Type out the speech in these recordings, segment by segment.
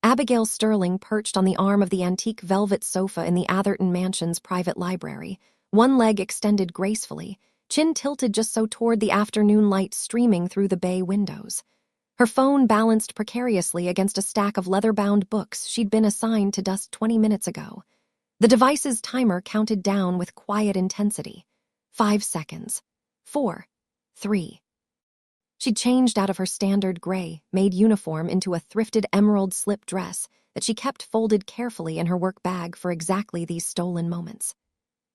Abigail Sterling perched on the arm of the antique velvet sofa in the Atherton Mansion's private library, one leg extended gracefully, chin tilted just so toward the afternoon light streaming through the bay windows. Her phone balanced precariously against a stack of leather-bound books she'd been assigned to dust 20 minutes ago. The device's timer counted down with quiet intensity. 5 seconds. 4. 3. She'd changed out of her standard gray, Maid uniform into a thrifted emerald slip dress that she kept folded carefully in her work bag for exactly these stolen moments.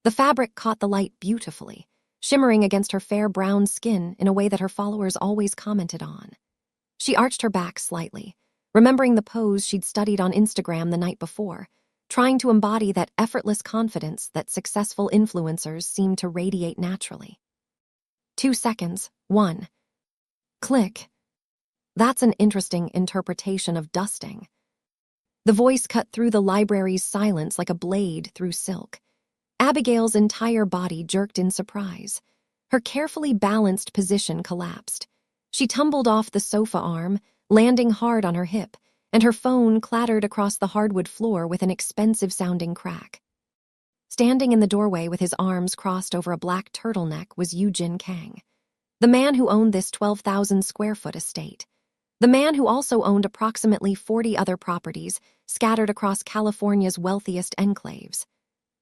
The fabric caught the light beautifully, shimmering against her fair brown skin in a way that her followers always commented on. She arched her back slightly, remembering the pose she'd studied on Instagram the night before, trying to embody that effortless confidence that successful influencers seem to radiate naturally. 2 seconds. 1. Click. That's an interesting interpretation of dusting. The voice cut through the library's silence like a blade through silk. Abigail's entire body jerked in surprise. Her carefully balanced position collapsed. She tumbled off the sofa arm, landing hard on her hip, and her phone clattered across the hardwood floor with an expensive-sounding crack. Standing in the doorway with his arms crossed over a black turtleneck was Yujin Kang, the man who owned this 12,000-square-foot estate. The man who also owned approximately 40 other properties scattered across California's wealthiest enclaves.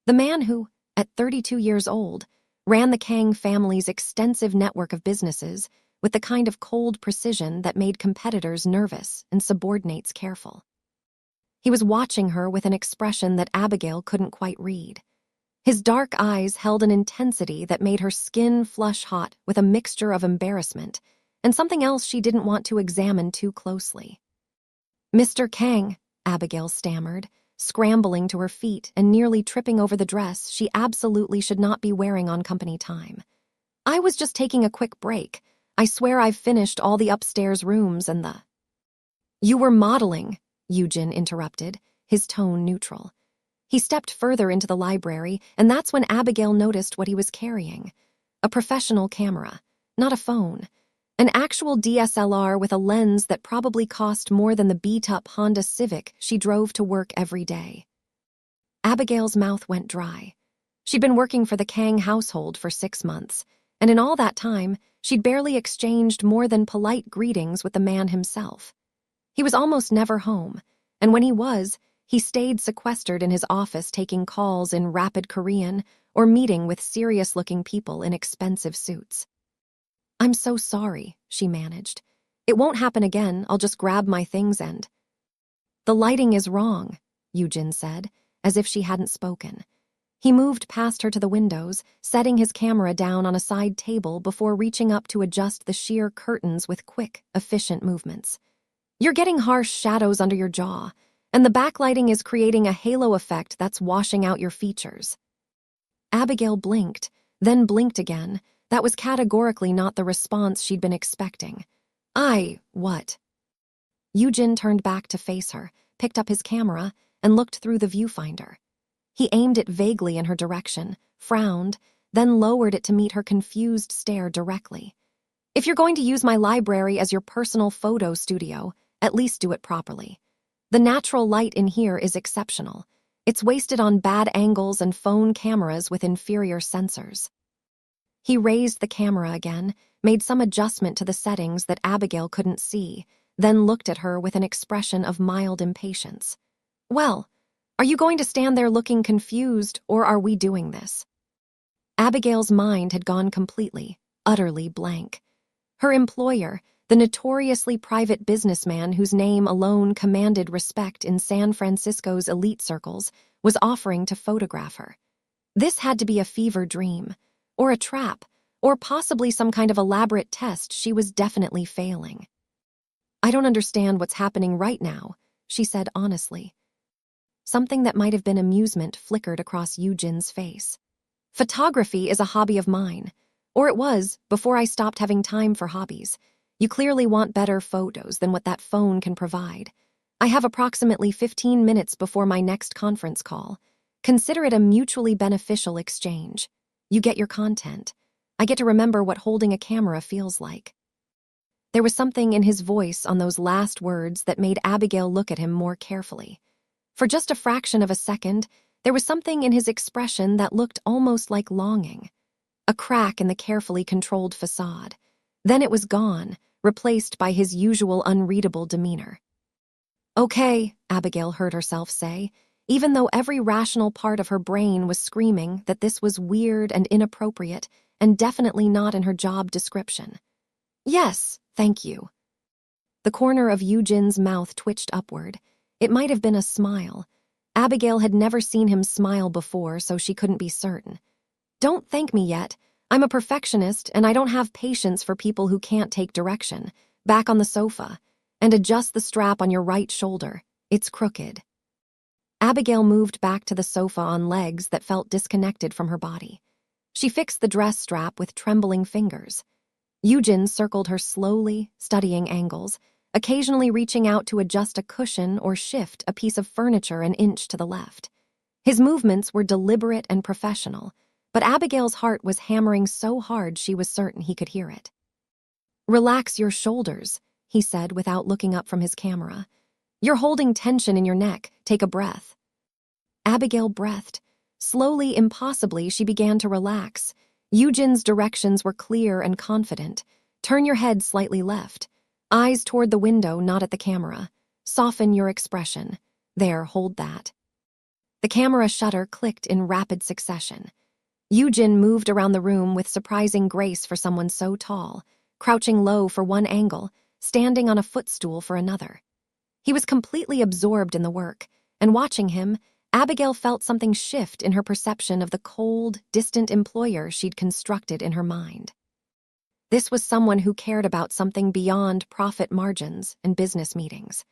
The man who, at 32 years old, ran the Kang family's extensive network of businesses with the kind of cold precision that made competitors nervous and subordinates careful. He was watching her with an expression that Abigail couldn't quite read. His dark eyes held an intensity that made her skin flush hot with a mixture of embarrassment and something else she didn't want to examine too closely. "Mr. Kang," Abigail stammered, scrambling to her feet and nearly tripping over the dress she absolutely should not be wearing on company time. "I was just taking a quick break. I swear I've finished all the upstairs rooms and the—" "You were modeling," Yujin interrupted, his tone neutral. He stepped further into the library, and that's when Abigail noticed what he was carrying. A professional camera, not a phone. An actual DSLR with a lens that probably cost more than the beat-up Honda Civic she drove to work every day. Abigail's mouth went dry. She'd been working for the Kang household for 6 months, and in all that time, she'd barely exchanged more than polite greetings with the man himself. He was almost never home, and when he was, he stayed sequestered in his office taking calls in rapid Korean or meeting with serious-looking people in expensive suits. "I'm so sorry," she managed. "It won't happen again. I'll just grab my things and—" "The lighting is wrong," Yujin said, as if she hadn't spoken. He moved past her to the windows, setting his camera down on a side table before reaching up to adjust the sheer curtains with quick, efficient movements. "You're getting harsh shadows under your jaw, and the backlighting is creating a halo effect that's washing out your features." Abigail blinked, then blinked again. That was categorically not the response she'd been expecting. What?" Yujin turned back to face her, picked up his camera, and looked through the viewfinder. He aimed it vaguely in her direction, frowned, then lowered it to meet her confused stare directly. "If you're going to use my library as your personal photo studio, at least do it properly. The natural light in here is exceptional. It's wasted on bad angles and phone cameras with inferior sensors." He raised the camera again, made some adjustment to the settings that Abigail couldn't see, then looked at her with an expression of mild impatience. "Well, are you going to stand there looking confused, or are we doing this?" Abigail's mind had gone completely, utterly blank. Her employer, the notoriously private businessman whose name alone commanded respect in San Francisco's elite circles, was offering to photograph her. This had to be a fever dream, or a trap, or possibly some kind of elaborate test she was definitely failing. "I don't understand what's happening right now," she said honestly. Something that might have been amusement flickered across Yujin's face. "Photography is a hobby of mine. Or it was, before I stopped having time for hobbies. You clearly want better photos than what that phone can provide. I have approximately 15 minutes before my next conference call. Consider it a mutually beneficial exchange. You get your content. I get to remember what holding a camera feels like." There was something in his voice on those last words that made Abigail look at him more carefully. For just a fraction of a second, there was something in his expression that looked almost like longing, a crack in the carefully controlled facade. Then it was gone, replaced by his usual unreadable demeanor. "Okay," Abigail heard herself say, even though every rational part of her brain was screaming that this was weird and inappropriate and definitely not in her job description. "Yes, thank you." The corner of Eugen's mouth twitched upward. It might have been a smile. Abigail had never seen him smile before, so she couldn't be certain. "Don't thank me yet. I'm a perfectionist, and I don't have patience for people who can't take direction. Back on the sofa. And adjust the strap on your right shoulder. It's crooked." Abigail moved back to the sofa on legs that felt disconnected from her body. She fixed the dress strap with trembling fingers. Eugen circled her slowly, studying angles, occasionally reaching out to adjust a cushion or shift a piece of furniture an inch to the left. His movements were deliberate and professional, but Abigail's heart was hammering so hard she was certain he could hear it. "Relax your shoulders," he said without looking up from his camera. "You're holding tension in your neck. Take a breath." Abigail breathed. Slowly, impossibly, she began to relax. Eugen's directions were clear and confident. "Turn your head slightly left. Eyes toward the window, not at the camera. Soften your expression. There, hold that." The camera shutter clicked in rapid succession. Eugen moved around the room with surprising grace for someone so tall, crouching low for one angle, standing on a footstool for another. He was completely absorbed in the work, and watching him, Abigail felt something shift in her perception of the cold, distant employer she'd constructed in her mind. This was someone who cared about something beyond profit margins and business meetings.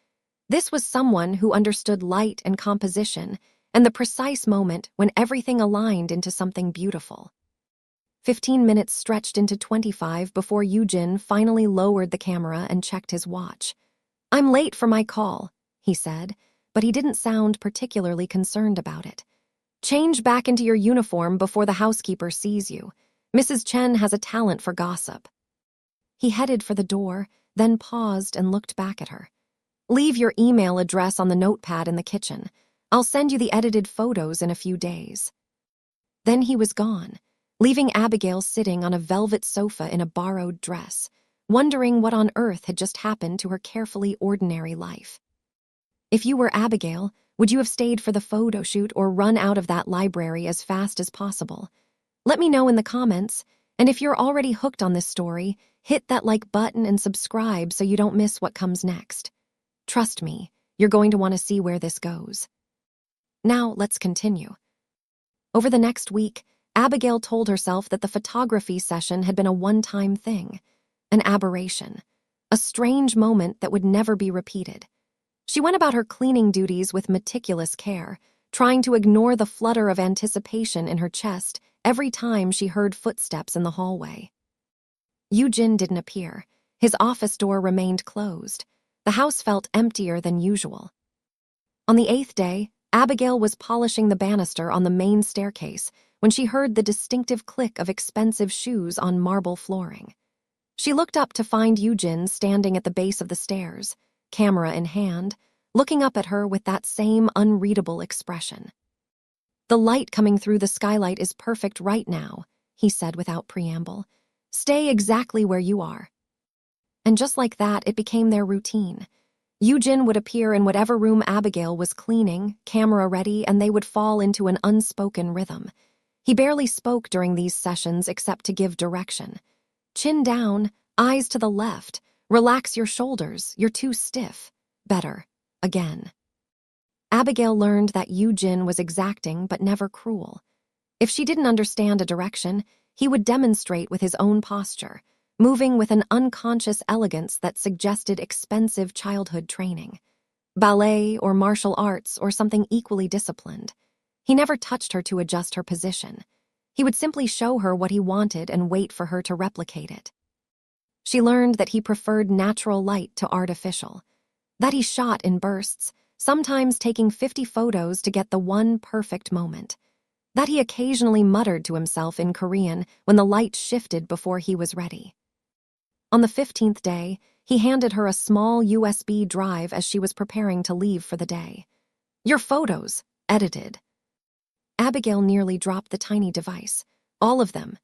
This was someone who understood light and composition and the precise moment when everything aligned into something beautiful. 15 minutes stretched into 25 before Eugen finally lowered the camera and checked his watch. "I'm late for my call," he said, but he didn't sound particularly concerned about it. "Change back into your uniform before the housekeeper sees you. Mrs. Chen has a talent for gossip." He headed for the door, then paused and looked back at her. "Leave your email address on the notepad in the kitchen. I'll send you the edited photos in a few days." Then he was gone, leaving Abigail sitting on a velvet sofa in a borrowed dress, wondering what on earth had just happened to her carefully ordinary life. If you were Abigail, would you have stayed for the photo shoot or run out of that library as fast as possible? Let me know in the comments, and if you're already hooked on this story, hit that like button and subscribe so you don't miss what comes next. Trust me, you're going to want to see where this goes. Now, let's continue. Over the next week, Abigail told herself that the photography session had been a one-time thing, an aberration, a strange moment that would never be repeated. She went about her cleaning duties with meticulous care, trying to ignore the flutter of anticipation in her chest every time she heard footsteps in the hallway. Eugen didn't appear. His office door remained closed. The house felt emptier than usual. On the 8th day, Abigail was polishing the banister on the main staircase when she heard the distinctive click of expensive shoes on marble flooring. She looked up to find Eugen standing at the base of the stairs, camera in hand, looking up at her with that same unreadable expression. "The light coming through the skylight is perfect right now," he said without preamble. "Stay exactly where you are." And just like that, it became their routine. Eugen would appear in whatever room Abigail was cleaning, camera ready, and they would fall into an unspoken rhythm. He barely spoke during these sessions except to give direction. "Chin down, eyes to the left. Relax your shoulders, you're too stiff. Better. Again." Abigail learned that Eugen was exacting but never cruel. If she didn't understand a direction, he would demonstrate with his own posture, moving with an unconscious elegance that suggested expensive childhood training. Ballet or martial arts or something equally disciplined. He never touched her to adjust her position. He would simply show her what he wanted and wait for her to replicate it. She learned that he preferred natural light to artificial, that he shot in bursts, sometimes taking 50 photos to get the one perfect moment, that he occasionally muttered to himself in Korean when the light shifted before he was ready. On the 15th day, he handed her a small USB drive as she was preparing to leave for the day. "Your photos, edited." Abigail nearly dropped the tiny device. "All of them."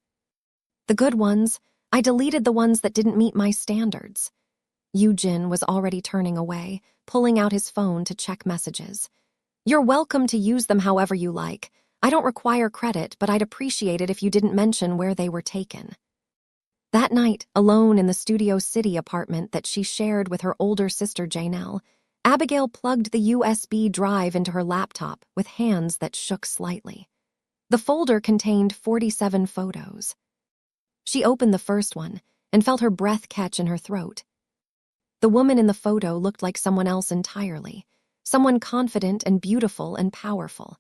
"The good ones. I deleted the ones that didn't meet my standards." Yujin was already turning away, pulling out his phone to check messages. "You're welcome to use them however you like. I don't require credit, but I'd appreciate it if you didn't mention where they were taken." That night, alone in the Studio City apartment that she shared with her older sister Janelle, Abigail plugged the USB drive into her laptop with hands that shook slightly. The folder contained 47 photos. She opened the first one and felt her breath catch in her throat. The woman in the photo looked like someone else entirely, someone confident and beautiful and powerful.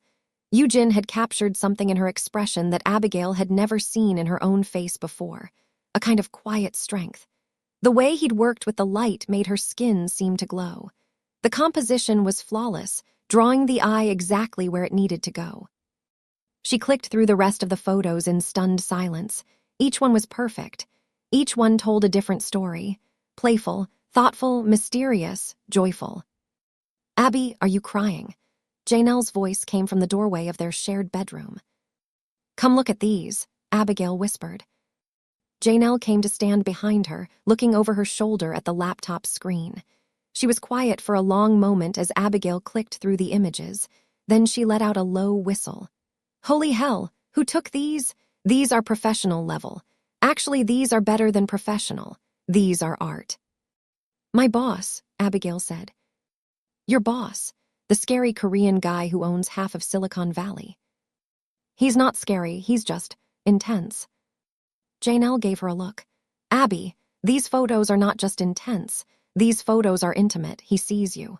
Yujin had captured something in her expression that Abigail had never seen in her own face before, a kind of quiet strength. The way he'd worked with the light made her skin seem to glow. The composition was flawless, drawing the eye exactly where it needed to go. She clicked through the rest of the photos in stunned silence. Each one was perfect. Each one told a different story. Playful, thoughtful, mysterious, joyful. "Abby, are you crying?" Janelle's voice came from the doorway of their shared bedroom. "Come look at these," Abigail whispered. Janelle came to stand behind her, looking over her shoulder at the laptop screen. She was quiet for a long moment as Abigail clicked through the images. Then she let out a low whistle. "Holy hell, who took these? These are professional level. Actually, these are better than professional. These are art." "My boss," Abigail said. "Your boss, the scary Korean guy who owns half of Silicon Valley." "He's not scary, he's just intense." Janelle gave her a look. "Abby, these photos are not just intense. These photos are intimate. He sees you."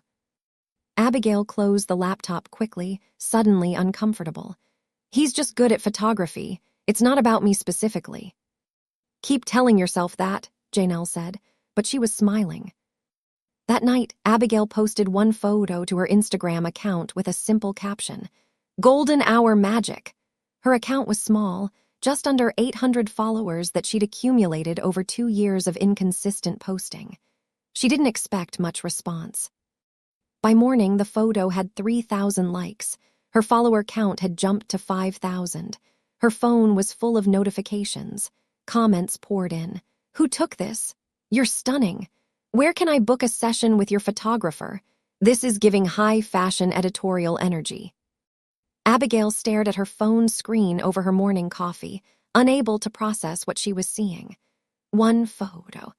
Abigail closed the laptop quickly, suddenly uncomfortable. "He's just good at photography. It's not about me specifically." "Keep telling yourself that," Janelle said, but she was smiling. That night, Abigail posted one photo to her Instagram account with a simple caption, "Golden Hour Magic." Her account was small, just under 800 followers that she'd accumulated over 2 years of inconsistent posting. She didn't expect much response. By morning, the photo had 3,000 likes. Her follower count had jumped to 5,000. Her phone was full of notifications. Comments poured in. "Who took this? You're stunning. Where can I book a session with your photographer? This is giving high fashion editorial energy." Abigail stared at her phone screen over her morning coffee, unable to process what she was seeing. One photo.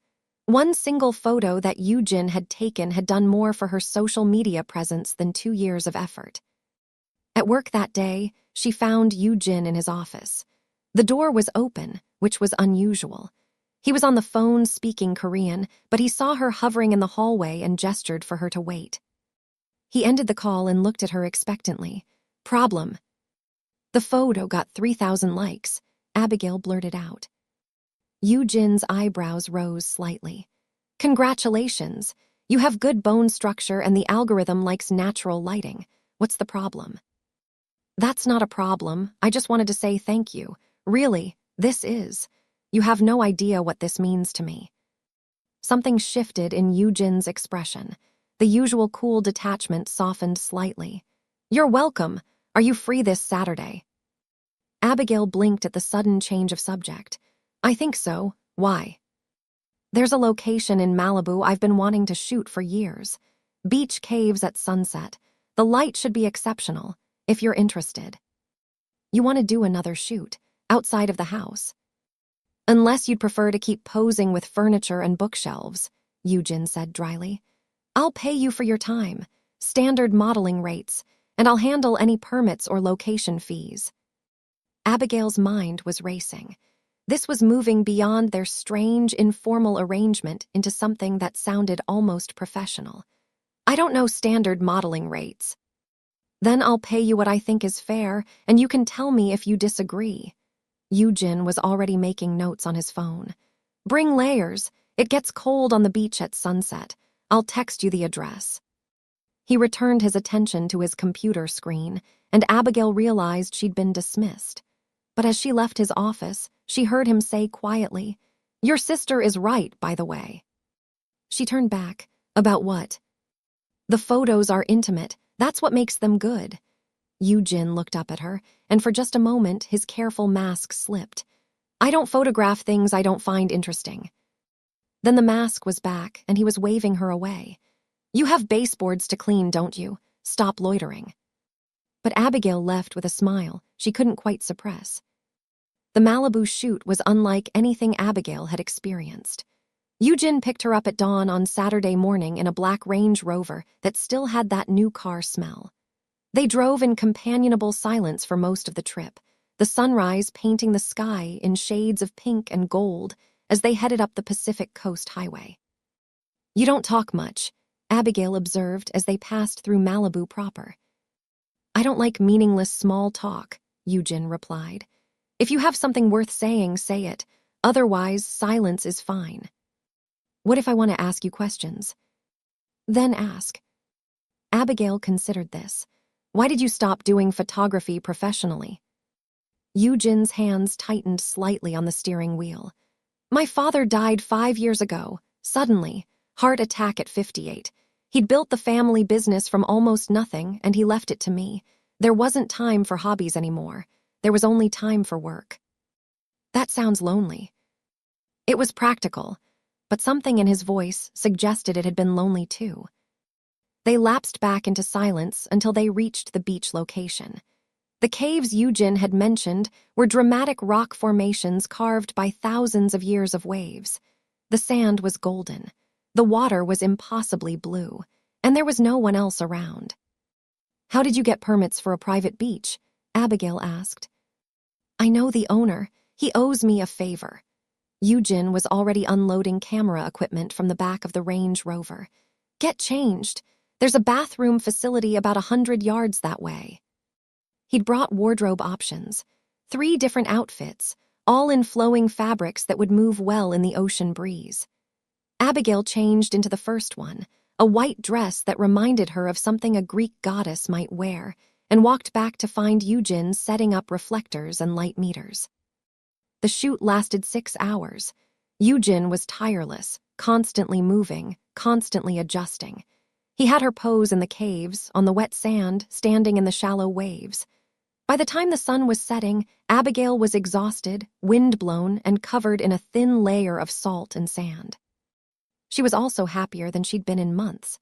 One single photo that Yujin had taken had done more for her social media presence than 2 years of effort. At work that day, she found Yujin in his office. The door was open, which was unusual. He was on the phone speaking Korean, but he saw her hovering in the hallway and gestured for her to wait. He ended the call and looked at her expectantly. "Problem." "The photo got 3,000 likes," Abigail blurted out. Yujin's eyebrows rose slightly. "Congratulations. You have good bone structure and the algorithm likes natural lighting. What's the problem?" "That's not a problem. I just wanted to say thank you. Really, this is. You have no idea what this means to me." Something shifted in Yujin's expression. The usual cool detachment softened slightly. "You're welcome. Are you free this Saturday?" Abigail blinked at the sudden change of subject. "I think so. Why?" "There's a location in Malibu I've been wanting to shoot for years. Beach caves at sunset. The light should be exceptional, if you're interested." "You want to do another shoot, outside of the house?" "Unless you'd prefer to keep posing with furniture and bookshelves," Yujin said dryly. "I'll pay you for your time, standard modeling rates, and I'll handle any permits or location fees." Abigail's mind was racing. This was moving beyond their strange, informal arrangement into something that sounded almost professional. "I don't know standard modeling rates." "Then I'll pay you what I think is fair, and you can tell me if you disagree." Yujin was already making notes on his phone. "Bring layers. It gets cold on the beach at sunset. I'll text you the address." He returned his attention to his computer screen, and Abigail realized she'd been dismissed. But as she left his office, she heard him say quietly, Your sister is right, by the way. She turned back. About what? The photos are intimate. That's what makes them good. Jin looked up at her, and for just a moment, his careful mask slipped. I don't photograph things I don't find interesting. Then the mask was back, and he was waving her away. You have baseboards to clean, don't you? Stop loitering. But Abigail left with a smile she couldn't quite suppress. The Malibu shoot was unlike anything Abigail had experienced. Jin picked her up at dawn on Saturday morning in a black Range Rover that still had that new car smell. They drove in companionable silence for most of the trip, the sunrise painting the sky in shades of pink and gold as they headed up the Pacific Coast Highway. You don't talk much, Abigail observed as they passed through Malibu proper. I don't like meaningless small talk, Jin replied. If you have something worth saying, say it. Otherwise, silence is fine. What if I want to ask you questions? Then ask. Abigail considered this. Why did you stop doing photography professionally? Jin's hands tightened slightly on the steering wheel. My father died 5 years ago, suddenly, heart attack at 58. He'd built the family business from almost nothing, and he left it to me. There wasn't time for hobbies anymore. There was only time for work. That sounds lonely. It was practical, but something in his voice suggested it had been lonely too. They lapsed back into silence until they reached the beach location. The caves Jin had mentioned were dramatic rock formations carved by thousands of years of waves. The sand was golden. The water was impossibly blue, and there was no one else around. How did you get permits for a private beach? Abigail asked. I know the owner. He owes me a favor. Jin was already unloading camera equipment from the back of the Range Rover. Get changed. There's a bathroom facility about 100 yards that way. He'd brought wardrobe options, 3 different outfits, all in flowing fabrics that would move well in the ocean breeze. Abigail changed into the first one, a white dress that reminded her of something a Greek goddess might wear, and walked back to find Jin setting up reflectors and light meters. The shoot lasted 6 hours. Jin was tireless, constantly moving, constantly adjusting. He had her pose in the caves, on the wet sand, standing in the shallow waves. By the time the sun was setting, Abigail was exhausted, windblown, and covered in a thin layer of salt and sand. She was also happier than she'd been in months.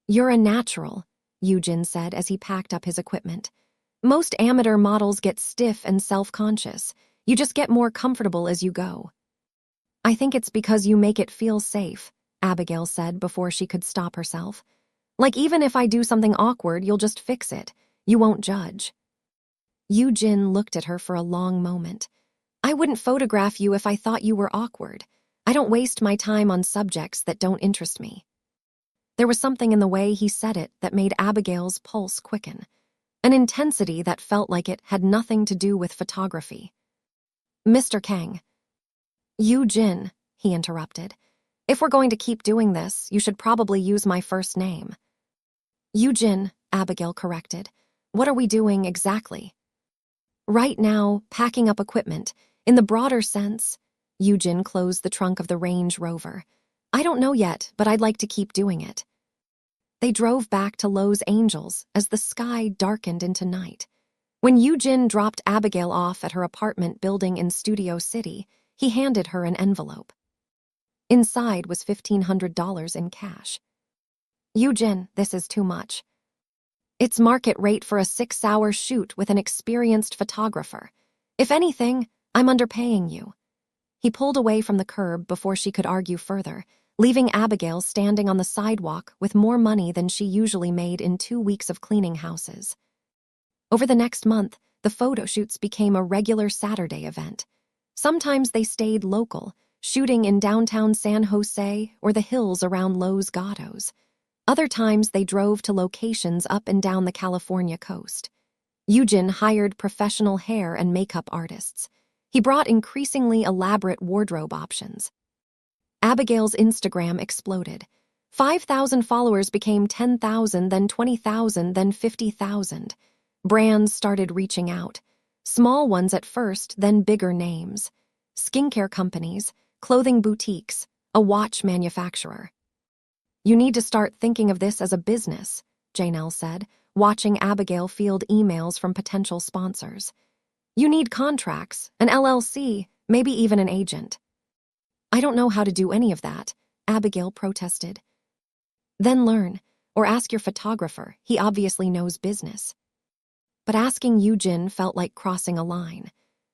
You're a natural, Jin said as he packed up his equipment. Most amateur models get stiff and self-conscious. You just get more comfortable as you go. I think it's because you make it feel safe, Abigail said before she could stop herself. Like even if I do something awkward, you'll just fix it. You won't judge. Jin looked at her for a long moment. I wouldn't photograph you if I thought you were awkward. I don't waste my time on subjects that don't interest me. There was something in the way he said it that made Abigail's pulse quicken, an intensity that felt like it had nothing to do with photography. Mr. Kang. Jin, he interrupted. If we're going to keep doing this, you should probably use my first name. Jin, Abigail corrected. What are we doing exactly? Right now, packing up equipment. In the broader sense, Jin closed the trunk of the Range Rover. I don't know yet, but I'd like to keep doing it. They drove back to Los Angeles as the sky darkened into night. When Jin dropped Abigail off at her apartment building in Studio City, he handed her an envelope. Inside was $1,500 in cash. Jin, this is too much. It's market rate for a 6-hour shoot with an experienced photographer. If anything, I'm underpaying you. He pulled away from the curb before she could argue further, leaving Abigail standing on the sidewalk with more money than she usually made in 2 weeks of cleaning houses. Over the next month, the photo shoots became a regular Saturday event. Sometimes they stayed local, shooting in downtown San Jose or the hills around Los Gatos. Other times they drove to locations up and down the California coast. Jin hired professional hair and makeup artists. He brought increasingly elaborate wardrobe options. Abigail's Instagram exploded. 5,000 followers became 10,000, then 20,000, then 50,000. Brands started reaching out. Small ones at first, then bigger names. Skincare companies, clothing boutiques, a watch manufacturer. You need to start thinking of this as a business, Janelle said, watching Abigail field emails from potential sponsors. You need contracts, an LLC, maybe even an agent. I don't know how to do any of that, Abigail protested. Then learn, or ask your photographer, he obviously knows business. But asking Eugene felt like crossing a line.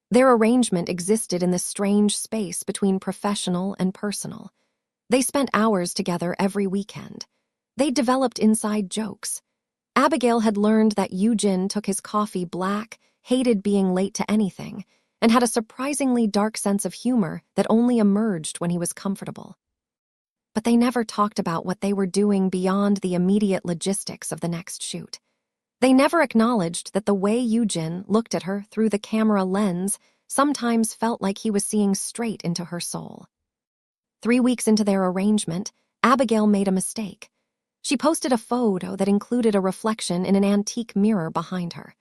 Their arrangement existed in this strange space between professional and personal. They spent hours together every weekend. They developed inside jokes. Abigail had learned that Eugene took his coffee black, hated being late to anything, and had a surprisingly dark sense of humor that only emerged when he was comfortable. But they never talked about what they were doing beyond the immediate logistics of the next shoot. They never acknowledged that the way Eugene looked at her through the camera lens sometimes felt like he was seeing straight into her soul. 3 weeks into their arrangement, Abigail made a mistake. She posted a photo that included a reflection in an antique mirror behind her.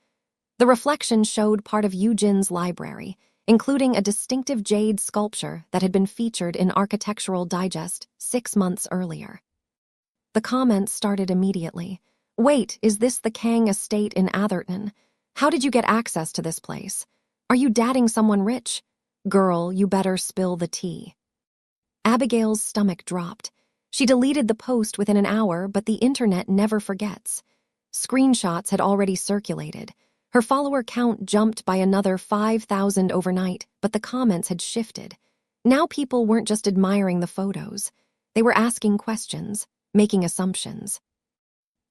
The reflection showed part of Eugene's library, including a distinctive jade sculpture that had been featured in Architectural Digest 6 months earlier. The comments started immediately. Wait, is this the Kang estate in Atherton? How did you get access to this place? Are you dating someone rich? Girl, you better spill the tea. Abigail's stomach dropped. She deleted the post within an hour, but the internet never forgets. Screenshots had already circulated. Her follower count jumped by another 5,000 overnight, but the comments had shifted. Now people weren't just admiring the photos. They were asking questions, making assumptions.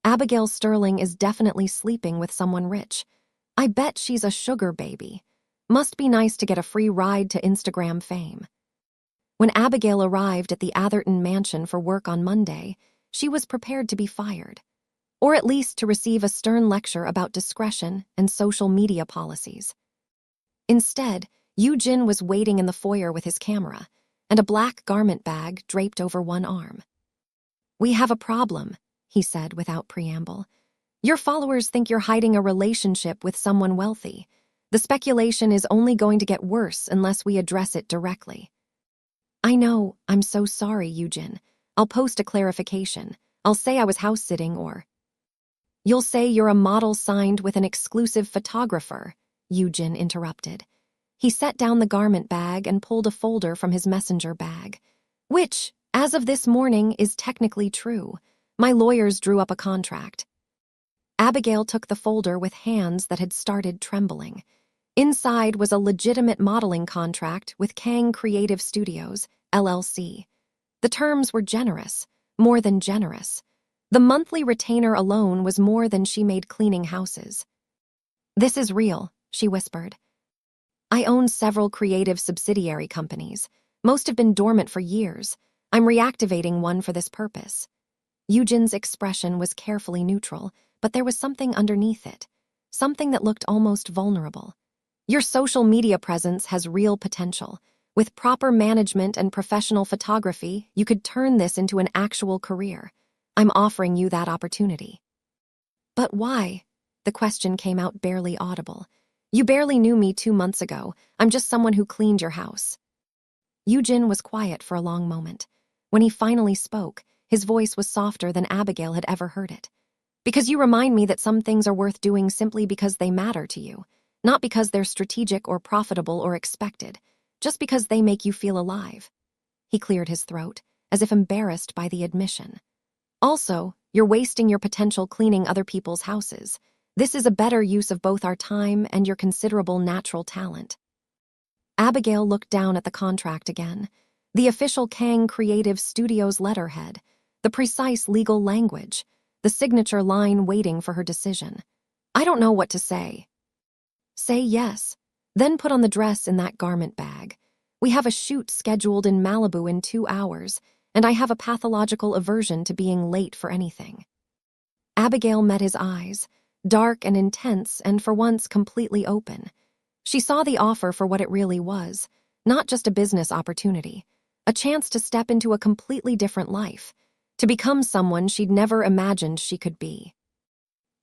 Abigail Sterling is definitely sleeping with someone rich. I bet she's a sugar baby. Must be nice to get a free ride to Instagram fame. When Abigail arrived at the Atherton mansion for work on Monday, she was prepared to be fired, or at least to receive a stern lecture about discretion and social media policies. Instead, Eugene was waiting in the foyer with his camera and a black garment bag draped over one arm. "We have a problem," he said without preamble. "Your followers think you're hiding a relationship with someone wealthy. The speculation is only going to get worse unless we address it directly." "I know, I'm so sorry, Eugene. I'll post a clarification. I'll say I was house-sitting or—" "You'll say you're a model signed with an exclusive photographer," Eugene interrupted. He set down the garment bag and pulled a folder from his messenger bag. "Which, as of this morning, is technically true. My lawyers drew up a contract." Abigail took the folder with hands that had started trembling. Inside was a legitimate modeling contract with Kang Creative Studios, LLC. The terms were generous, more than generous. The monthly retainer alone was more than she made cleaning houses. "This is real," she whispered. "I own several creative subsidiary companies. Most have been dormant for years. I'm reactivating one for this purpose." Eugene's expression was carefully neutral, but there was something underneath it, something that looked almost vulnerable. "Your social media presence has real potential. With proper management and professional photography, you could turn this into an actual career. I'm offering you that opportunity." "But why?" The question came out barely audible. "You barely knew me 2 months ago. I'm just someone who cleaned your house." Eugene was quiet for a long moment. When he finally spoke, his voice was softer than Abigail had ever heard it. "Because you remind me that some things are worth doing simply because they matter to you, not because they're strategic or profitable or expected, just because they make you feel alive." He cleared his throat, as if embarrassed by the admission. "Also, you're wasting your potential cleaning other people's houses. This is a better use of both our time and your considerable natural talent." Abigail looked down at the contract again. The official Kang Creative Studios letterhead, the precise legal language, the signature line waiting for her decision. "I don't know what to say." "Say yes. Then put on the dress in that garment bag. We have a shoot scheduled in Malibu in 2 hours, and I have a pathological aversion to being late for anything." Abigail met his eyes, dark and intense and for once completely open. She saw the offer for what it really was, not just a business opportunity, a chance to step into a completely different life, to become someone she'd never imagined she could be.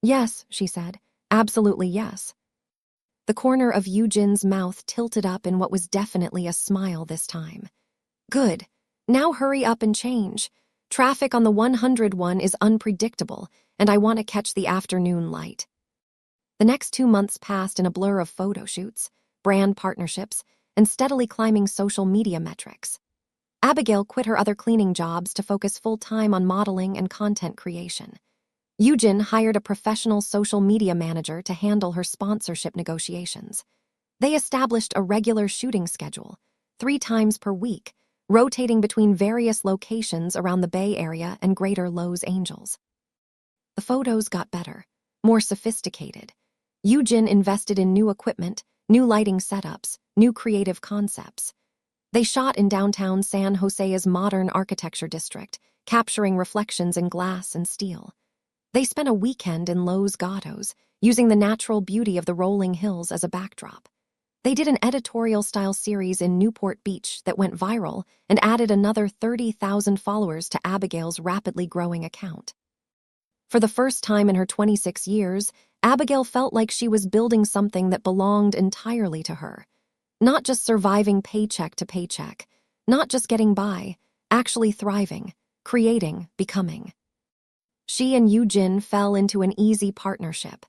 "Yes," she said, "absolutely yes." The corner of Eugene's mouth tilted up in what was definitely a smile this time. Good. Now hurry up and change. Traffic on the 101 is unpredictable, and I want to catch the afternoon light. The next 2 months passed in a blur of photo shoots, brand partnerships, and steadily climbing social media metrics. Abigail quit her other cleaning jobs to focus full-time on modeling and content creation. Eugen hired a professional social media manager to handle her sponsorship negotiations. They established a regular shooting schedule, 3 times per week, rotating between various locations around the Bay Area and Greater Los Angeles. The photos got better, more sophisticated. Eugen invested in new equipment, new lighting setups, new creative concepts. They shot in downtown San Jose's modern architecture district, capturing reflections in glass and steel. They spent a weekend in Los Gatos, using the natural beauty of the rolling hills as a backdrop. They did an editorial-style series in Newport Beach that went viral and added another 30,000 followers to Abigail's rapidly growing account. For the first time in her 26 years, Abigail felt like she was building something that belonged entirely to her. Not just surviving paycheck to paycheck, not just getting by, actually thriving, creating, becoming. She and Eugen fell into an easy partnership.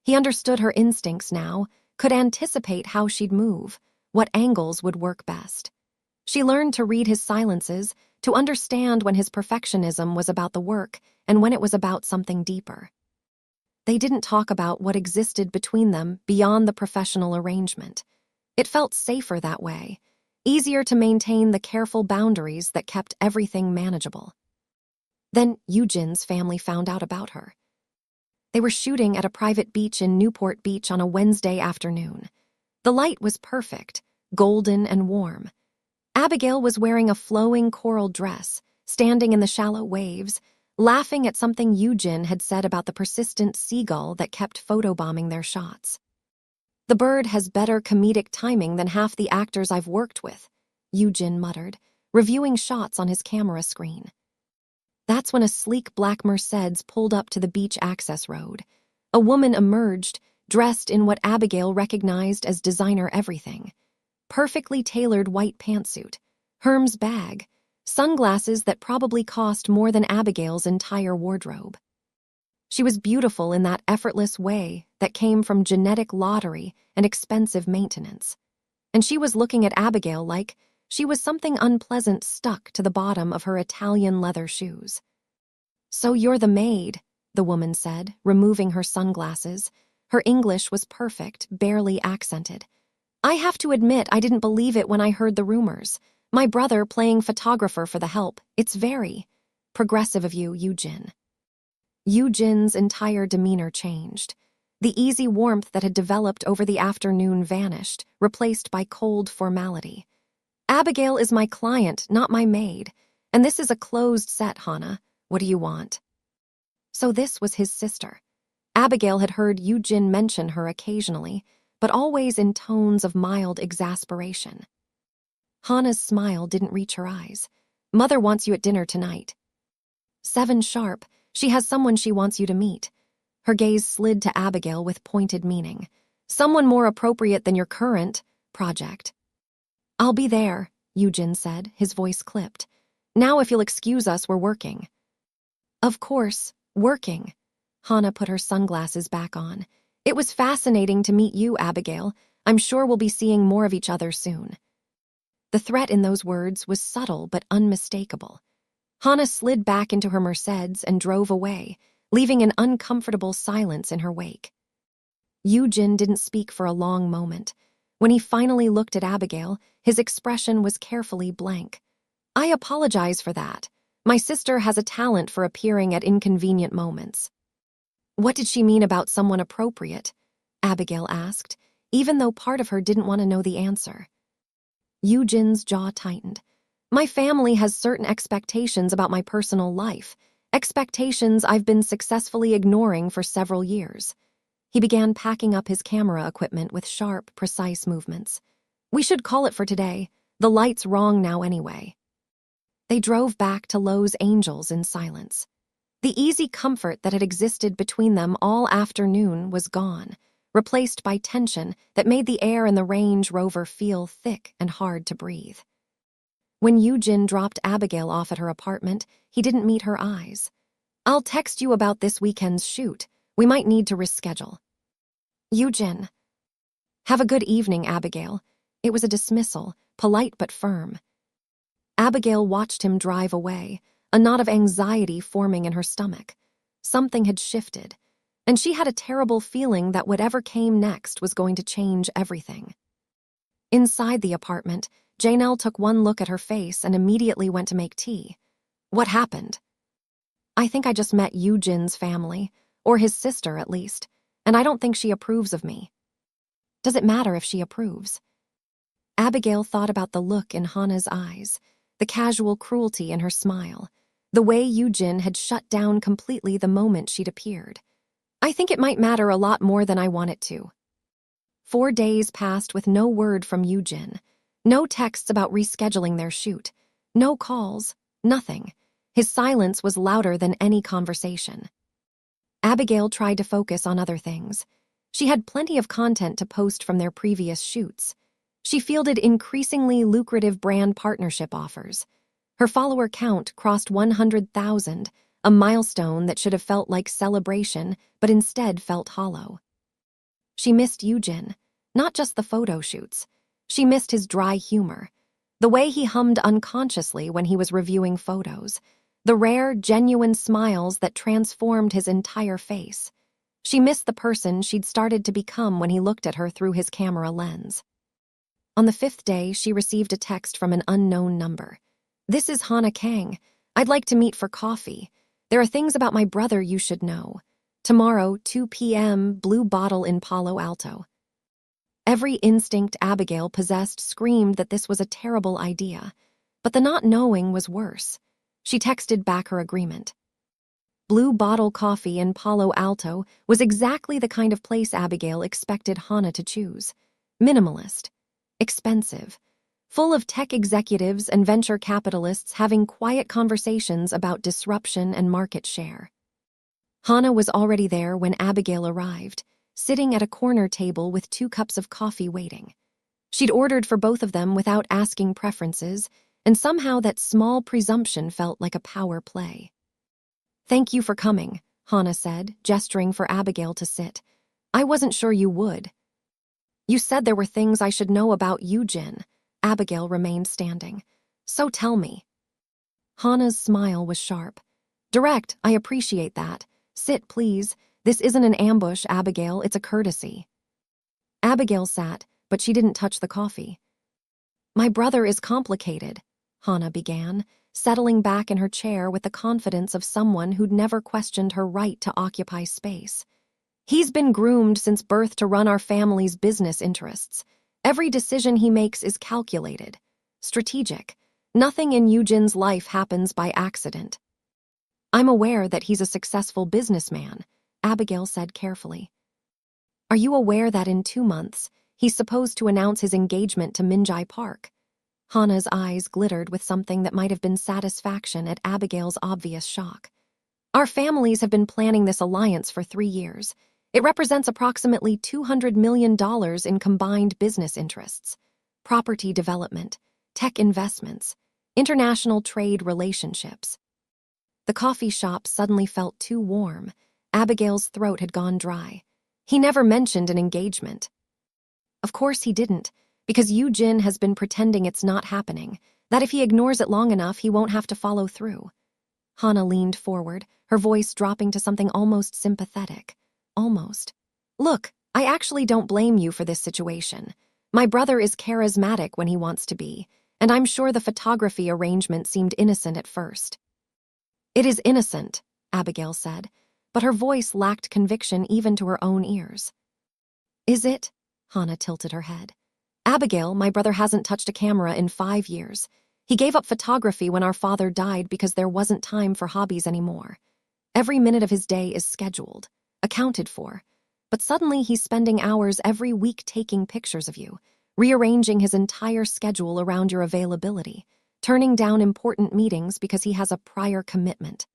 He understood her instincts now, could anticipate how she'd move, what angles would work best. She learned to read his silences, to understand when his perfectionism was about the work and when it was about something deeper. They didn't talk about what existed between them beyond the professional arrangement. It felt safer that way, easier to maintain the careful boundaries that kept everything manageable. Then Eugen's family found out about her. They were shooting at a private beach in Newport Beach on a Wednesday afternoon. The light was perfect, golden and warm. Abigail was wearing a flowing coral dress, standing in the shallow waves, laughing at something Eugen had said about the persistent seagull that kept photobombing their shots. "The bird has better comedic timing than half the actors I've worked with," Eugen muttered, reviewing shots on his camera screen. That's when a sleek black Mercedes pulled up to the beach access road. A woman emerged, dressed in what Abigail recognized as designer everything. Perfectly tailored white pantsuit, Hermes bag, sunglasses that probably cost more than Abigail's entire wardrobe. She was beautiful in that effortless way that came from genetic lottery and expensive maintenance. And she was looking at Abigail like she was something unpleasant stuck to the bottom of her Italian leather shoes. "So you're the maid," the woman said, removing her sunglasses. Her English was perfect, barely accented. "I have to admit I didn't believe it when I heard the rumors. My brother playing photographer for the Help. It's very progressive of you, Eugen." Eugen's entire demeanor changed. The easy warmth that had developed over the afternoon vanished, replaced by cold formality. "Abigail is my client, not my maid. And this is a closed set, Hannah. What do you want?" So this was his sister. Abigail had heard Eugen mention her occasionally, but always in tones of mild exasperation. Hannah's smile didn't reach her eyes. "Mother wants you at dinner tonight. 7 sharp. She has someone she wants you to meet." Her gaze slid to Abigail with pointed meaning. "Someone more appropriate than your current project." "I'll be there," Eugen said, his voice clipped. "Now if you'll excuse us, we're working." "Of course, working." Hannah put her sunglasses back on. "It was fascinating to meet you, Abigail. I'm sure we'll be seeing more of each other soon." The threat in those words was subtle but unmistakable. Hannah slid back into her Mercedes and drove away, leaving an uncomfortable silence in her wake. Eugen didn't speak for a long moment. When he finally looked at Abigail, his expression was carefully blank. "I apologize for that. My sister has a talent for appearing at inconvenient moments." "What did she mean about someone appropriate?" Abigail asked, even though part of her didn't want to know the answer. Eugen's jaw tightened. "My family has certain expectations about my personal life, expectations I've been successfully ignoring for several years." He began packing up his camera equipment with sharp, precise movements. "We should call it for today. The light's wrong now anyway." They drove back to Los Angeles in silence. The easy comfort that had existed between them all afternoon was gone, replaced by tension that made the air in the Range Rover feel thick and hard to breathe. When Yujin dropped Abigail off at her apartment, he didn't meet her eyes. "I'll text you about this weekend's shoot. We might need to reschedule." Yujin. "Have a good evening, Abigail." It was a dismissal, polite but firm. Abigail watched him drive away, a knot of anxiety forming in her stomach. Something had shifted, and she had a terrible feeling that whatever came next was going to change everything. Inside the apartment, Janelle took one look at her face and immediately went to make tea. "What happened?" "I think I just met Yujin's family, or his sister at least, and I don't think she approves of me." "Does it matter if she approves?" Abigail thought about the look in Hana's eyes, the casual cruelty in her smile, the way Yujin had shut down completely the moment she'd appeared. "I think it might matter a lot more than I want it to." 4 days passed with no word from Yujin. No texts about rescheduling their shoot. No calls. Nothing. His silence was louder than any conversation. Abigail tried to focus on other things. She had plenty of content to post from their previous shoots. She fielded increasingly lucrative brand partnership offers. Her follower count crossed 100,000, a milestone that should have felt like celebration, but instead felt hollow. She missed Yujin, not just the photo shoots. She missed his dry humor, the way he hummed unconsciously when he was reviewing photos, the rare, genuine smiles that transformed his entire face. She missed the person she'd started to become when he looked at her through his camera lens. On the 5th day, she received a text from an unknown number. "This is Hana Kang. I'd like to meet for coffee. There are things about my brother you should know. Tomorrow, 2 p.m., Blue Bottle in Palo Alto." Every instinct Abigail possessed screamed that this was a terrible idea, but the not knowing was worse. She texted back her agreement. Blue Bottle Coffee in Palo Alto was exactly the kind of place Abigail expected Hana to choose. Minimalist, expensive, full of tech executives and venture capitalists having quiet conversations about disruption and market share. Hana was already there when Abigail arrived, sitting at a corner table with 2 cups of coffee waiting. She'd ordered for both of them without asking preferences, and somehow that small presumption felt like a power play. "Thank you for coming," Hana said, gesturing for Abigail to sit. "I wasn't sure you would." "You said there were things I should know about Yujin." Abigail remained standing. "So tell me." Hana's smile was sharp. "Direct, I appreciate that. Sit, please. This isn't an ambush, Abigail, it's a courtesy." Abigail sat, but she didn't touch the coffee. "My brother is complicated," Hana began, settling back in her chair with the confidence of someone who'd never questioned her right to occupy space. "He's been groomed since birth to run our family's business interests. Every decision he makes is calculated, strategic. Nothing in Yujin's life happens by accident." "I'm aware that he's a successful businessman," Abigail said carefully. "Are you aware that in 2 months, he's supposed to announce his engagement to Minjai Park?" Hana's eyes glittered with something that might have been satisfaction at Abigail's obvious shock. "Our families have been planning this alliance for 3 years. It represents approximately $200 million in combined business interests, property development, tech investments, international trade relationships." The coffee shop suddenly felt too warm. Abigail's throat had gone dry. "He never mentioned an engagement." "Of course he didn't, because Yujin has been pretending it's not happening, that if he ignores it long enough, he won't have to follow through." Hana leaned forward, her voice dropping to something almost sympathetic. Almost. "Look, I actually don't blame you for this situation. My brother is charismatic when he wants to be, and I'm sure the photography arrangement seemed innocent at first." "It is innocent," Abigail said, but her voice lacked conviction even to her own ears. "Is it?" Hana tilted her head. "Abigail, my brother hasn't touched a camera in 5 years. He gave up photography when our father died because there wasn't time for hobbies anymore. Every minute of his day is scheduled, accounted for, but suddenly he's spending hours every week taking pictures of you, rearranging his entire schedule around your availability, turning down important meetings because he has a prior commitment."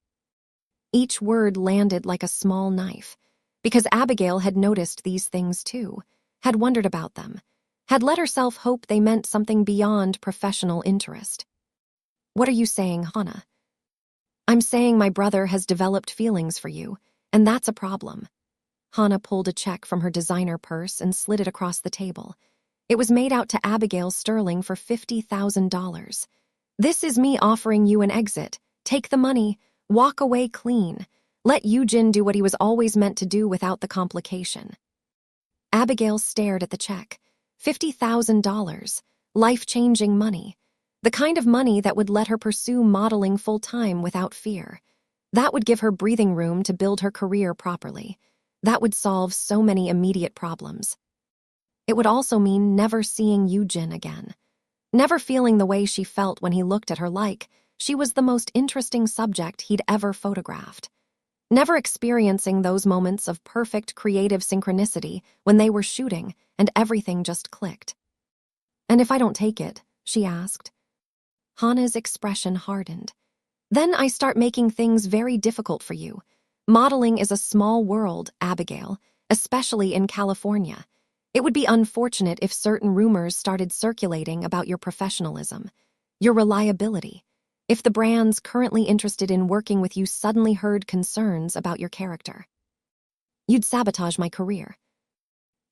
Each word landed like a small knife, because Abigail had noticed these things too, had wondered about them, had let herself hope they meant something beyond professional interest. What are you saying, Hana? I'm saying my brother has developed feelings for you, and that's a problem. Hana pulled a check from her designer purse and slid it across the table. It was made out to Abigail Sterling for $50,000. This is me offering you an exit. Take the money, walk away clean. Let Eugene do what he was always meant to do without the complication. Abigail stared at the check. $50,000. Life-changing money. The kind of money that would let her pursue modeling full-time without fear. That would give her breathing room to build her career properly. That would solve so many immediate problems. It would also mean never seeing Eugene again. Never feeling the way she felt when he looked at her like she was the most interesting subject he'd ever photographed. Never experiencing those moments of perfect creative synchronicity when they were shooting and everything just clicked. And if I don't take it, she asked. Hana's expression hardened. Then I start making things very difficult for you. Modeling is a small world, Abigail, especially in California. It would be unfortunate if certain rumors started circulating about your professionalism, your reliability. If the brands currently interested in working with you suddenly heard concerns about your character. You'd sabotage my career.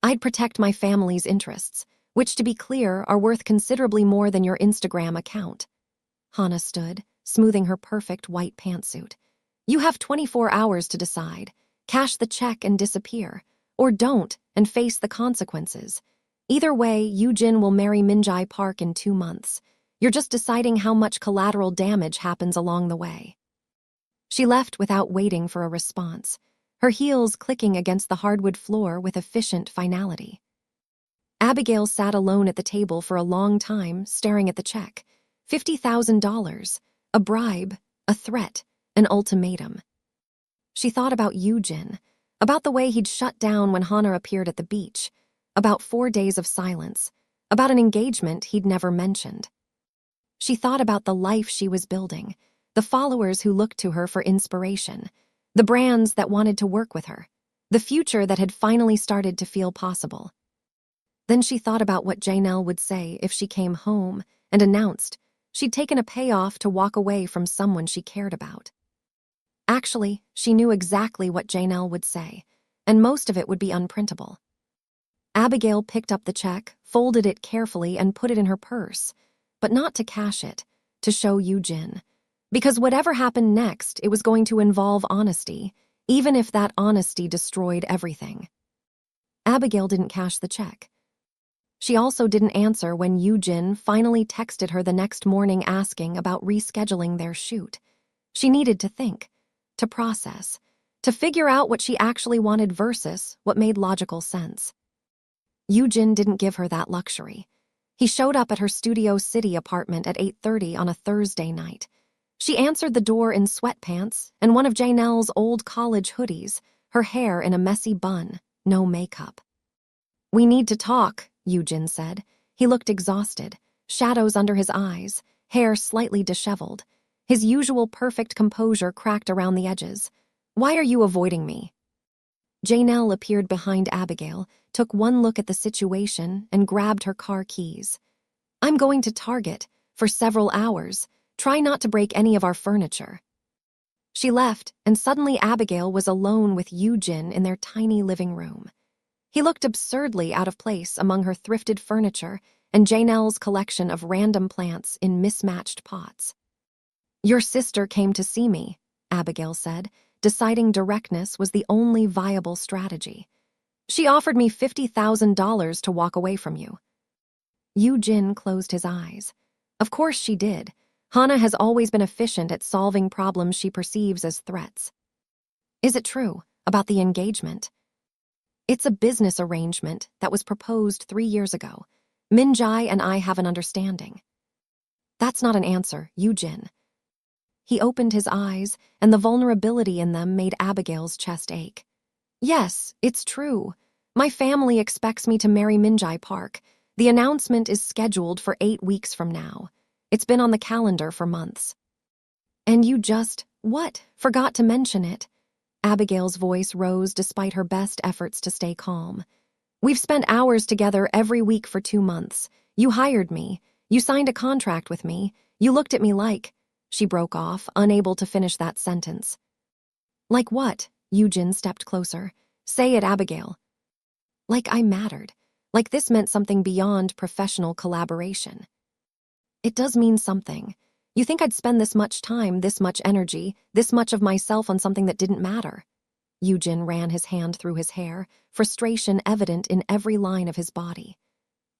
I'd protect my family's interests, which, to be clear, are worth considerably more than your Instagram account. Hana stood, smoothing her perfect white pantsuit. You have 24 hours to decide. Cash the check and disappear. Or don't and face the consequences. Either way, Eugene will marry Minjai Park in 2 months. You're just deciding how much collateral damage happens along the way. She left without waiting for a response, her heels clicking against the hardwood floor with efficient finality. Abigail sat alone at the table for a long time, staring at the check. $50,000, a bribe, a threat, an ultimatum. She thought about Eugene, about the way he'd shut down when Hana appeared at the beach, about 4 days of silence, about an engagement he'd never mentioned. She thought about the life she was building, the followers who looked to her for inspiration, the brands that wanted to work with her, the future that had finally started to feel possible. Then she thought about what Janelle would say if she came home and announced she'd taken a payoff to walk away from someone she cared about. Actually, she knew exactly what Janelle would say, and most of it would be unprintable. Abigail picked up the check, folded it carefully, and put it in her purse, but not to cash it, to show Eugene. Because whatever happened next, it was going to involve honesty, even if that honesty destroyed everything. Abigail didn't cash the check. She also didn't answer when Eugene finally texted her the next morning asking about rescheduling their shoot. She needed to think, to process, to figure out what she actually wanted versus what made logical sense. Eugene didn't give her that luxury. He showed up at her Studio City apartment at 8:30 on a Thursday night. She answered the door in sweatpants and one of Janelle's old college hoodies, her hair in a messy bun, no makeup. "We need to talk," Eugene said. He looked exhausted, shadows under his eyes, hair slightly disheveled. His usual perfect composure cracked around the edges. "Why are you avoiding me?" Janelle appeared behind Abigail, took one look at the situation, and grabbed her car keys. "I'm going to Target for several hours. Try not to break any of our furniture." She left, and suddenly Abigail was alone with Eugene in their tiny living room. He looked absurdly out of place among her thrifted furniture and Janelle's collection of random plants in mismatched pots. "Your sister came to see me," Abigail said, deciding directness was the only viable strategy. "She offered me $50,000 to walk away from you." Eugene closed his eyes. Of course she did. Hana has always been efficient at solving problems she perceives as threats. "Is it true about the engagement?" "It's a business arrangement that was proposed 3 years ago. Minjai and I have an understanding." "That's not an answer, Eugene." He opened his eyes, and the vulnerability in them made Abigail's chest ache. "Yes, it's true. My family expects me to marry Minjai Park. The announcement is scheduled for 8 weeks from now. It's been on the calendar for months." "And you just, forgot to mention it?" Abigail's voice rose despite her best efforts to stay calm. "We've spent hours together every week for 2 months. You hired me. You signed a contract with me. You looked at me like, she broke off, unable to finish that sentence. Like what? Eugen stepped closer. Say it, Abigail. Like I mattered. Like this meant something beyond professional collaboration. It does mean something. You think I'd spend this much time, this much energy, this much of myself on something that didn't matter? Eugen ran his hand through his hair, frustration evident in every line of his body.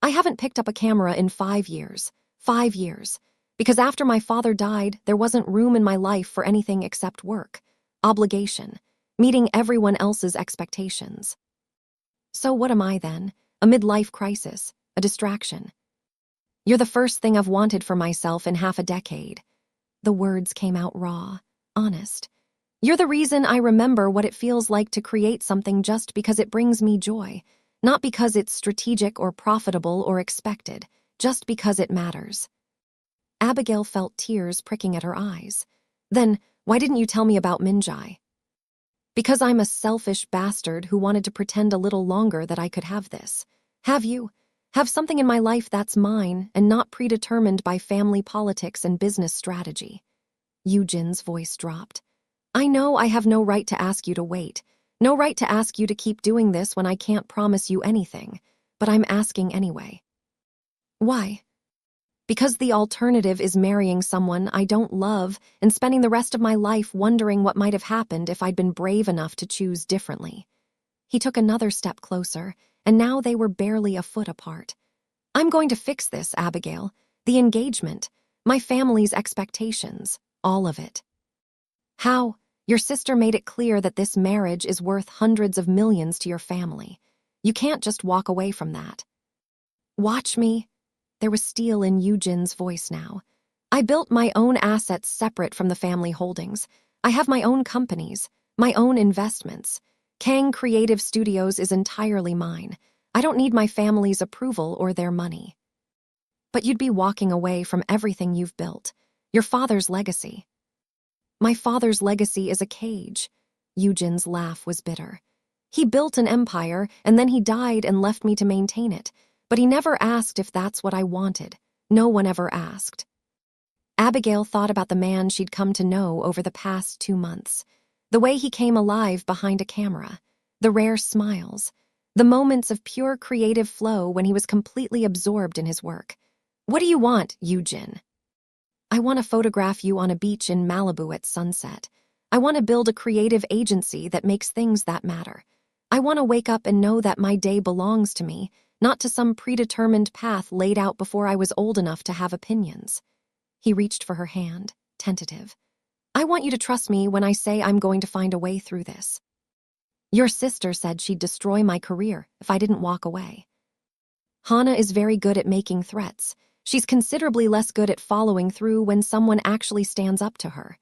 I haven't picked up a camera in 5 years. 5 years. Because after my father died, there wasn't room in my life for anything except work, obligation, meeting everyone else's expectations. So what am I then? A midlife crisis, a distraction. You're the first thing I've wanted for myself in half a decade. The words came out raw, honest. You're the reason I remember what it feels like to create something just because it brings me joy, not because it's strategic or profitable or expected, just because it matters. Abigail felt tears pricking at her eyes. Then, why didn't you tell me about Minjai? Because I'm a selfish bastard who wanted to pretend a little longer that I could have this. Have you? Have something in my life that's mine and not predetermined by family politics and business strategy. Eugen's voice dropped. I know I have no right to ask you to wait, no right to ask you to keep doing this when I can't promise you anything, but I'm asking anyway. Why? Because the alternative is marrying someone I don't love and spending the rest of my life wondering what might have happened if I'd been brave enough to choose differently. He took another step closer, and now they were barely a foot apart. I'm going to fix this, Abigail. The engagement, my family's expectations, all of it. How? Your sister made it clear that this marriage is worth hundreds of millions to your family. You can't just walk away from that. Watch me. There was steel in Eugen's voice now. I built my own assets separate from the family holdings. I have my own companies, my own investments. Kang Creative Studios is entirely mine. I don't need my family's approval or their money. But you'd be walking away from everything you've built. Your father's legacy. My father's legacy is a cage. Eugen's laugh was bitter. He built an empire, and then he died and left me to maintain it. But he never asked if that's what I wanted. No one ever asked. Abigail thought about the man she'd come to know over the past 2 months. The way he came alive behind a camera. The rare smiles. The moments of pure creative flow when he was completely absorbed in his work. What do you want, Eugen? I want to photograph you on a beach in Malibu at sunset. I want to build a creative agency that makes things that matter. I want to wake up and know that my day belongs to me, not to some predetermined path laid out before I was old enough to have opinions. He reached for her hand, tentative. I want you to trust me when I say I'm going to find a way through this. Your sister said she'd destroy my career if I didn't walk away. Hannah is very good at making threats. She's considerably less good at following through when someone actually stands up to her.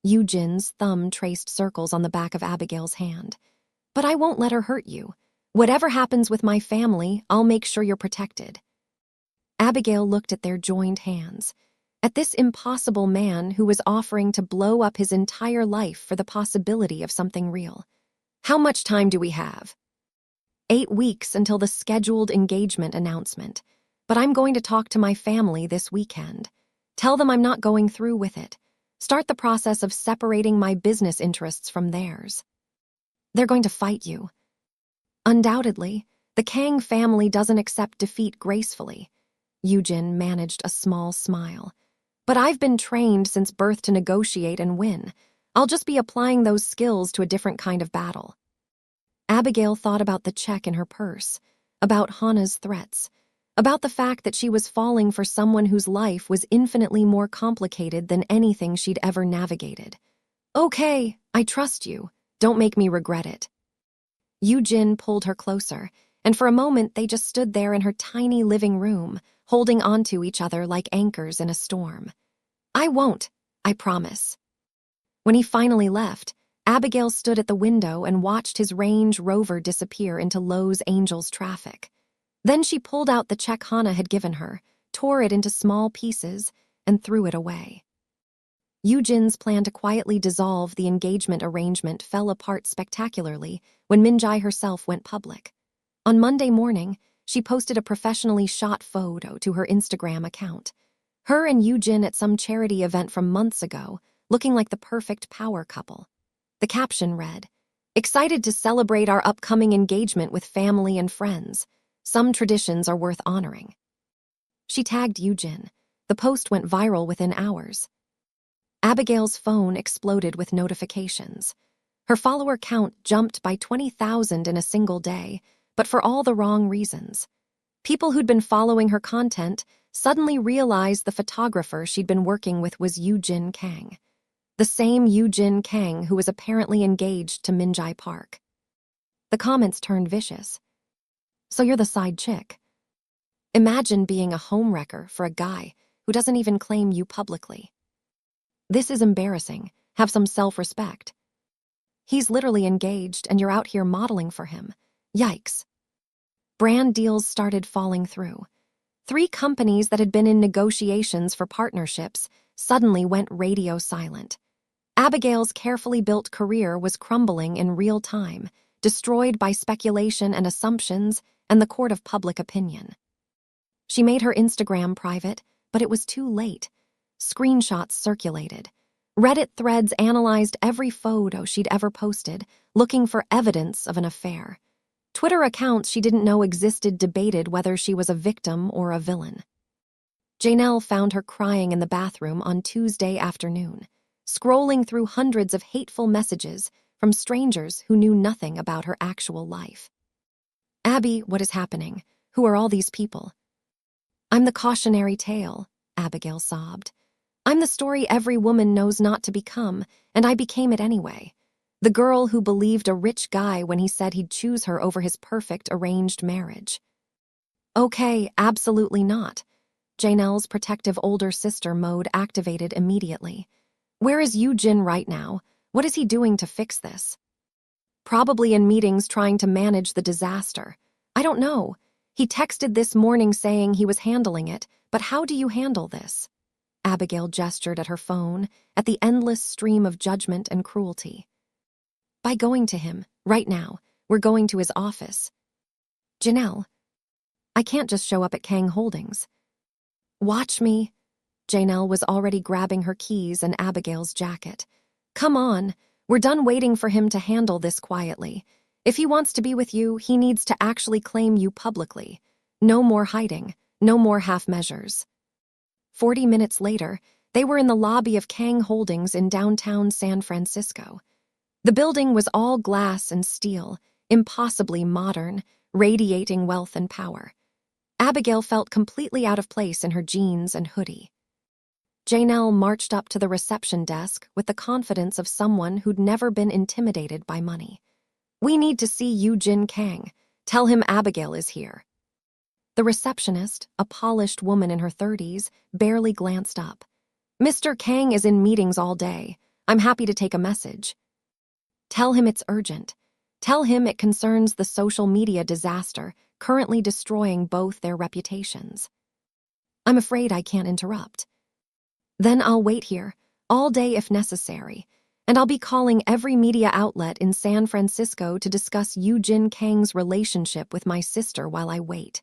Eugen's thumb traced circles on the back of Abigail's hand. But I won't let her hurt you. Whatever happens with my family, I'll make sure you're protected. Abigail looked at their joined hands, at this impossible man who was offering to blow up his entire life for the possibility of something real. How much time do we have? 8 weeks until the scheduled engagement announcement. But I'm going to talk to my family this weekend. Tell them I'm not going through with it. Start the process of separating my business interests from theirs. They're going to fight you. Undoubtedly, the Kang family doesn't accept defeat gracefully. Eugen managed a small smile. But I've been trained since birth to negotiate and win. I'll just be applying those skills to a different kind of battle. Abigail thought about the check in her purse, about Hannah's threats, about the fact that she was falling for someone whose life was infinitely more complicated than anything she'd ever navigated. Okay, I trust you. Don't make me regret it. Eugen pulled her closer, and for a moment they just stood there in her tiny living room, holding onto each other like anchors in a storm. I won't, I promise. When he finally left, Abigail stood at the window and watched his Range Rover disappear into Lowe's Angels traffic. Then she pulled out the check Hannah had given her, tore it into small pieces, and threw it away. Eugen's plan to quietly dissolve the engagement arrangement fell apart spectacularly when Minjai herself went public. On Monday morning, she posted a professionally shot photo to her Instagram account. Her and Yoojin at some charity event from months ago, looking like the perfect power couple. The caption read, "Excited to celebrate our upcoming engagement with family and friends. Some traditions are worth honoring." She tagged Yoojin. The post went viral within hours. Abigail's phone exploded with notifications. Her follower count jumped by 20,000 in a single day, but for all the wrong reasons. People who'd been following her content suddenly realized the photographer she'd been working with was Yoojin Kang. The same Yoojin Kang who was apparently engaged to Minjae Park. The comments turned vicious. "So you're the side chick. Imagine being a homewrecker for a guy who doesn't even claim you publicly. This is embarrassing. Have some self-respect. He's literally engaged and you're out here modeling for him. Yikes." Brand deals started falling through. 3 companies that had been in negotiations for partnerships suddenly went radio silent. Abigail's carefully built career was crumbling in real time, destroyed by speculation and assumptions and the court of public opinion. She made her Instagram private, but it was too late. Screenshots circulated. Reddit threads analyzed every photo she'd ever posted, looking for evidence of an affair. Twitter accounts she didn't know existed debated whether she was a victim or a villain. Janelle found her crying in the bathroom on Tuesday afternoon, scrolling through hundreds of hateful messages from strangers who knew nothing about her actual life. "Abby, what is happening? Who are all these people?" "I'm the cautionary tale," Abigail sobbed. "I'm the story every woman knows not to become, and I became it anyway. The girl who believed a rich guy when he said he'd choose her over his perfect arranged marriage." "Okay, absolutely not." Janelle's protective older sister mode activated immediately. "Where is Yoojin right now? What is he doing to fix this?" "Probably in meetings trying to manage the disaster. I don't know. He texted this morning saying he was handling it, but how do you handle this?" Abigail gestured at her phone, at the endless stream of judgment and cruelty. "By going to him, right now. We're going to his office." "Janelle, I can't just show up at Kang Holdings." "Watch me." Janelle was already grabbing her keys and Abigail's jacket. "Come on, we're done waiting for him to handle this quietly. If he wants to be with you, he needs to actually claim you publicly. No more hiding, no more half measures." 40 minutes later, they were in the lobby of Kang Holdings in downtown San Francisco. The building was all glass and steel, impossibly modern, radiating wealth and power. Abigail felt completely out of place in her jeans and hoodie. Janelle marched up to the reception desk with the confidence of someone who'd never been intimidated by money. "We need to see Yoojin Kang. Tell him Abigail is here." The receptionist, a polished woman in her 30s, barely glanced up. "Mr. Kang is in meetings all day. I'm happy to take a message." "Tell him it's urgent. Tell him it concerns the social media disaster currently destroying both their reputations." "I'm afraid I can't interrupt." "Then I'll wait here, all day if necessary, and I'll be calling every media outlet in San Francisco to discuss Yoojin Kang's relationship with my sister while I wait."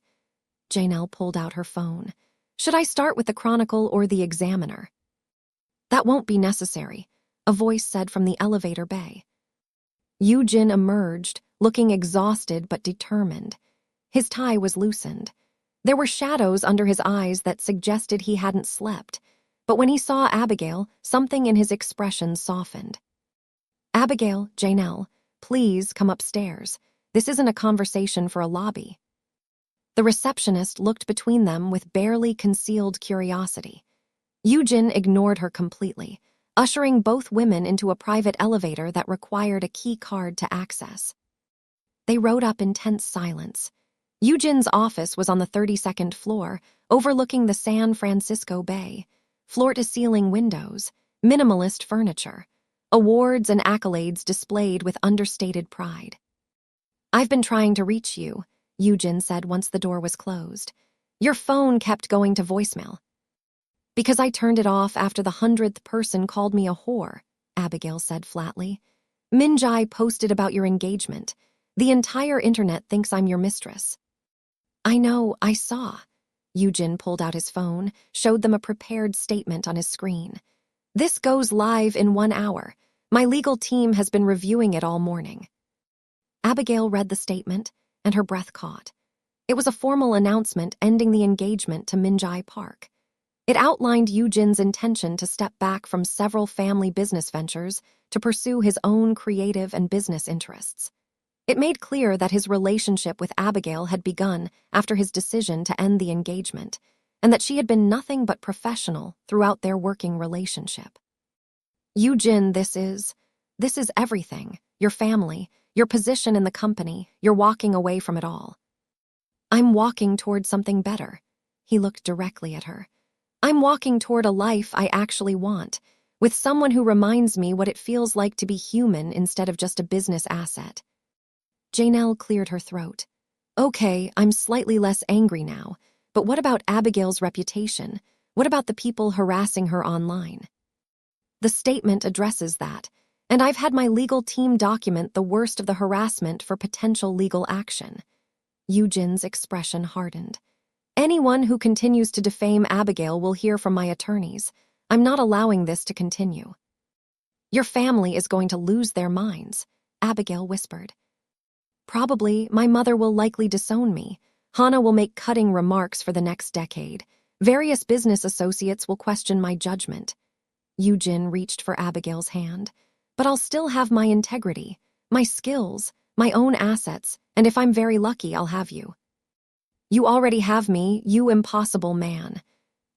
Janelle pulled out her phone. "Should I start with the Chronicle or the Examiner?" "That won't be necessary," a voice said from the elevator bay. Yoojin emerged, looking exhausted but determined. His tie was loosened. There were shadows under his eyes that suggested he hadn't slept, but when he saw Abigail, something in his expression softened. "Abigail, Janelle, please come upstairs. This isn't a conversation for a lobby." The receptionist looked between them with barely concealed curiosity. Yoojin ignored her completely, ushering both women into a private elevator that required a key card to access. They rode up in tense silence. Yoojin's office was on the 32nd floor, overlooking the San Francisco Bay. Floor-to-ceiling windows, minimalist furniture, awards and accolades displayed with understated pride. "I've been trying to reach you," Yoojin said once the door was closed. "Your phone kept going to voicemail." "Because I turned it off after the 100th person called me a whore," Abigail said flatly. "Minjae posted about your engagement. The entire internet thinks I'm your mistress." "I know, I saw." Yujin pulled out his phone, showed them a prepared statement on his screen. This goes live in 1 hour. My legal team has been reviewing it all morning. Abigail read the statement, and her breath caught. It was a formal announcement ending the engagement to Minjai Park. It outlined Yujin's intention to step back from several family business ventures to pursue his own creative and business interests. It made clear that his relationship with Abigail had begun after his decision to end the engagement, and that she had been nothing but professional throughout their working relationship. Yujin, this is everything. Your family, your position in the company, you're walking away from it all. I'm walking toward something better. He looked directly at her. I'm walking toward a life I actually want, with someone who reminds me what it feels like to be human instead of just a business asset. Janelle cleared her throat. Okay, I'm slightly less angry now, but what about Abigail's reputation? What about the people harassing her online? The statement addresses that, and I've had my legal team document the worst of the harassment for potential legal action. Yujin's expression hardened. Anyone who continues to defame Abigail will hear from my attorneys. I'm not allowing this to continue. Your family is going to lose their minds, Abigail whispered. Probably, my mother will likely disown me. Hana will make cutting remarks for the next decade. Various business associates will question my judgment. Yujin reached for Abigail's hand. But I'll still have my integrity, my skills, my own assets, and if I'm very lucky, I'll have you. You already have me, you impossible man.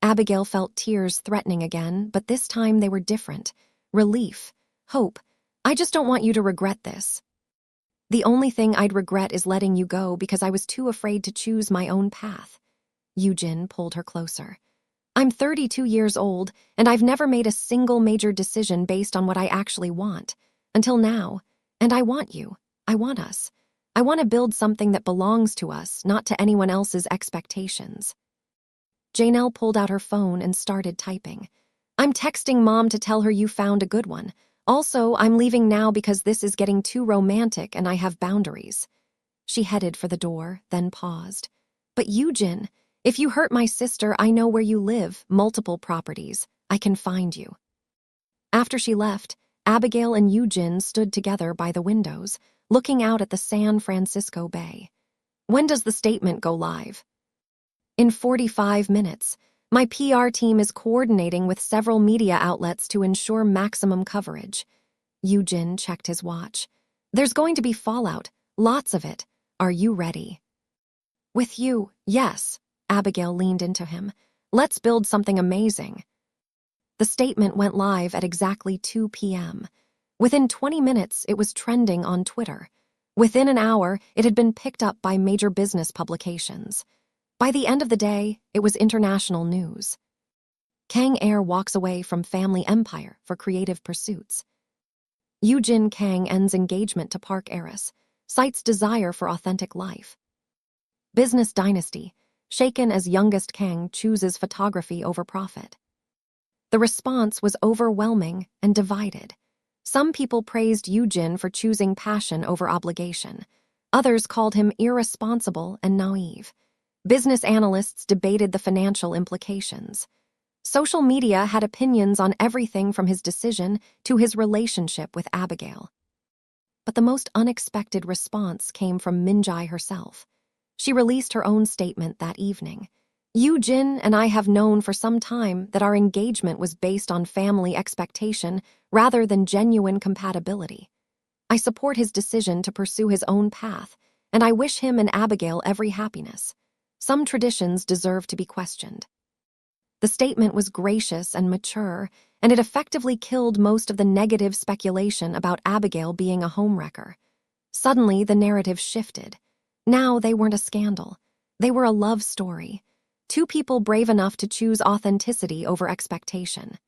Abigail felt tears threatening again, but this time they were different. Relief, hope. I just don't want you to regret this. The only thing I'd regret is letting you go because I was too afraid to choose my own path. Yujin pulled her closer. I'm 32 years old, and I've never made a single major decision based on what I actually want. Until now. And I want you. I want us. I want to build something that belongs to us, not to anyone else's expectations. Janelle pulled out her phone and started typing. I'm texting Mom to tell her you found a good one. Also, I'm leaving now because this is getting too romantic and I have boundaries. She headed for the door, then paused. But Yujin, if you hurt my sister, I know where you live, multiple properties. I can find you. After she left, Abigail and Yujin stood together by the windows, looking out at the San Francisco Bay. When does the statement go live? In 45 minutes. My PR team is coordinating with several media outlets to ensure maximum coverage. Yujin checked his watch. There's going to be fallout, lots of it. Are you ready? With you, yes. Abigail leaned into him. Let's build something amazing. The statement went live at exactly 2 p.m. Within 20 minutes, it was trending on Twitter. Within an hour, it had been picked up by major business publications. By the end of the day, it was international news. Kang Air walks away from family empire for creative pursuits. Yujin Kang ends engagement to Park heiress, cites desire for authentic life. Business dynasty, shaken as youngest Kang chooses photography over profit. The response was overwhelming and divided. Some people praised Yujin for choosing passion over obligation. Others called him irresponsible and naive. Business analysts debated the financial implications. Social media had opinions on everything from his decision to his relationship with Abigail. But the most unexpected response came from Minjai herself. She released her own statement that evening. Yujin and I have known for some time that our engagement was based on family expectation rather than genuine compatibility. I support his decision to pursue his own path, and I wish him and Abigail every happiness. Some traditions deserve to be questioned. The statement was gracious and mature, and it effectively killed most of the negative speculation about Abigail being a homewrecker. Suddenly, the narrative shifted. Now they weren't a scandal. They were a love story. Two people brave enough to choose authenticity over expectation.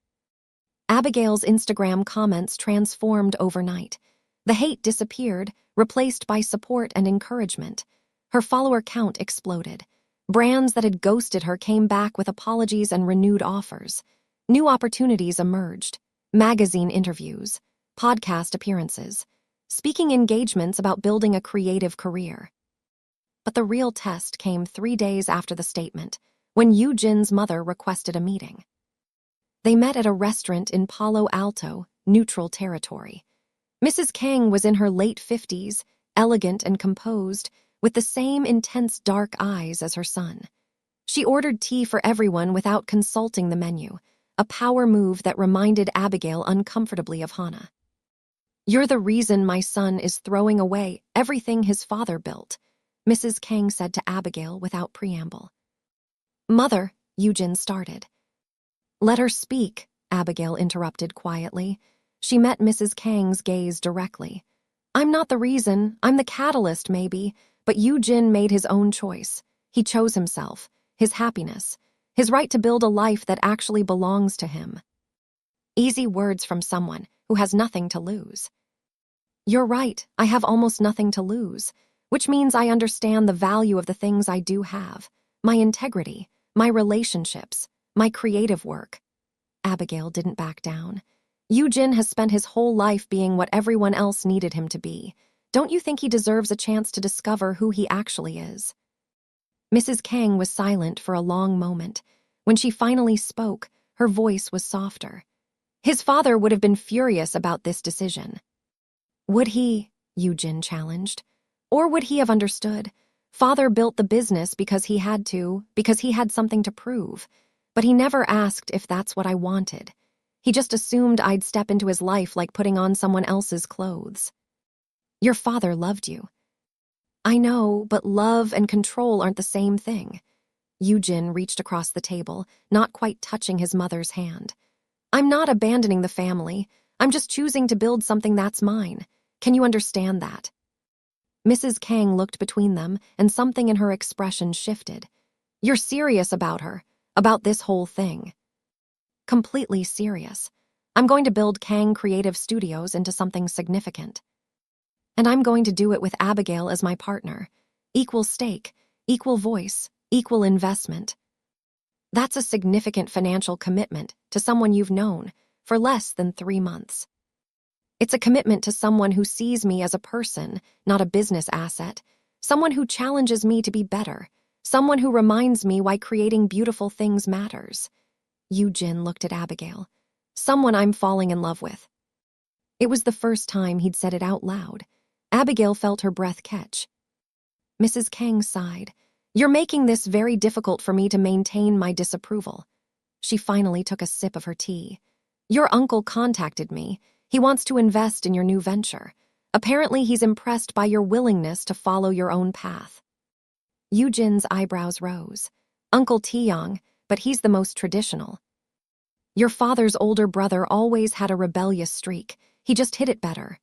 Abigail's Instagram comments transformed overnight. The hate disappeared, replaced by support and encouragement. Her follower count exploded. Brands that had ghosted her came back with apologies and renewed offers. New opportunities emerged. Magazine interviews, podcast appearances, speaking engagements about building a creative career. But the real test came 3 days after the statement, when Yoo-jin's mother requested a meeting. They met at a restaurant in Palo Alto, neutral territory. Mrs. Kang was in her late 50s, elegant and composed, with the same intense dark eyes as her son. She ordered tea for everyone without consulting the menu, a power move that reminded Abigail uncomfortably of Hannah. "You're the reason my son is throwing away everything his father built," Mrs. Kang said to Abigail without preamble. "Mother," Yoo-jin started. "Let her speak," Abigail interrupted quietly. She met Mrs. Kang's gaze directly. "I'm not the reason, I'm the catalyst maybe, but Yoo-jin made his own choice. He chose himself, his happiness, his right to build a life that actually belongs to him." Easy words from someone who has nothing to lose. "You're right, I have almost nothing to lose, which means I understand the value of the things I do have, my integrity, my relationships, my creative work." Abigail didn't back down. "Yoo-jin has spent his whole life being what everyone else needed him to be. Don't you think he deserves a chance to discover who he actually is?" Mrs. Kang was silent for a long moment. When she finally spoke, her voice was softer. "His father would have been furious about this decision." "Would he?" Yoo-jin challenged. "Or would he have understood? Father built the business because he had to, because he had something to prove. But he never asked if that's what I wanted. He just assumed I'd step into his life like putting on someone else's clothes." "Your father loved you." "I know, but love and control aren't the same thing." Yoo-jin reached across the table, not quite touching his mother's hand. "I'm not abandoning the family. I'm just choosing to build something that's mine. Can you understand that?" Mrs. Kang looked between them, and something in her expression shifted. "You're serious about her, about this whole thing." "Completely serious. I'm going to build Kang Creative Studios into something significant. And I'm going to do it with Abigail as my partner. Equal stake, equal voice, equal investment." That's a significant financial commitment to someone you've known for less than 3 months. It's a commitment to someone who sees me as a person, not a business asset, someone who challenges me to be better, someone who reminds me why creating beautiful things matters. Yoo-jin looked at Abigail. "Someone I'm falling in love with." It was the first time he'd said it out loud. Abigail felt her breath catch. Mrs. Kang sighed. "You're making this very difficult for me to maintain my disapproval." She finally took a sip of her tea. "Your uncle contacted me. He wants to invest in your new venture. Apparently he's impressed by your willingness to follow your own path." Yoo-jin's eyebrows rose. "Uncle Taeyong, but he's the most traditional." "Your father's older brother always had a rebellious streak. He just hid it better."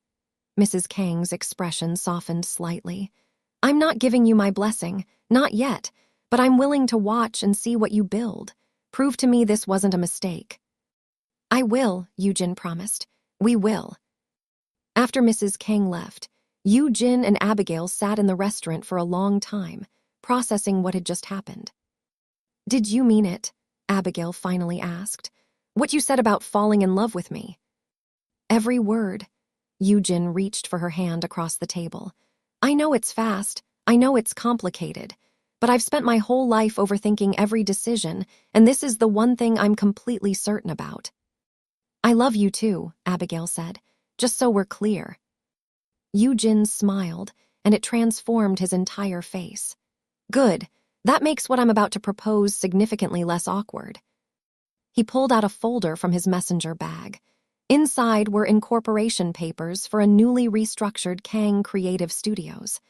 Mrs. Kang's expression softened slightly. "I'm not giving you my blessing, not yet, but I'm willing to watch and see what you build. Prove to me this wasn't a mistake." "I will," Yoo-jin promised. "We will." After Mrs. Kang left, Yoo-jin and Abigail sat in the restaurant for a long time, processing what had just happened. "Did you mean it?" Abigail finally asked. "What you said about falling in love with me?" "Every word." Yoo-jin reached for her hand across the table. "I know it's fast, I know it's complicated, but I've spent my whole life overthinking every decision, and this is the one thing I'm completely certain about." "I love you too," Abigail said, "just so we're clear." Yoo-jin smiled, and it transformed his entire face. "Good, that makes what I'm about to propose significantly less awkward." He pulled out a folder from his messenger bag. Inside were incorporation papers for a newly restructured Kang Creative Studios.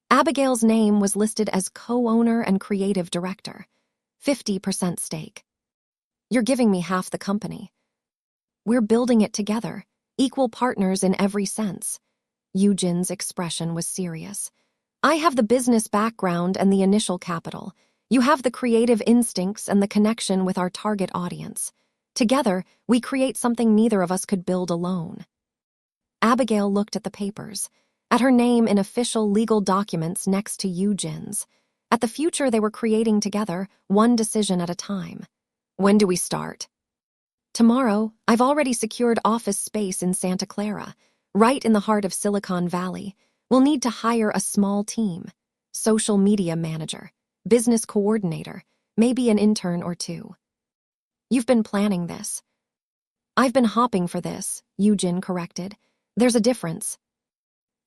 Abigail's name was listed as co-owner and creative director. 50% stake. "You're giving me half the company." "We're building it together, equal partners in every sense." Yoo-jin's expression was serious. "I have the business background and the initial capital. You have the creative instincts and the connection with our target audience. Together, we create something neither of us could build alone." Abigail looked at the papers, at her name in official legal documents next to Yoo-jin's, at the future they were creating together, one decision at a time. "When do we start?" "Tomorrow. I've already secured office space in Santa Clara, right in the heart of Silicon Valley. We'll need to hire a small team. Social media manager, business coordinator, maybe an intern or two. You've been planning this. I've been hopping for this, Yujin corrected. There's a difference.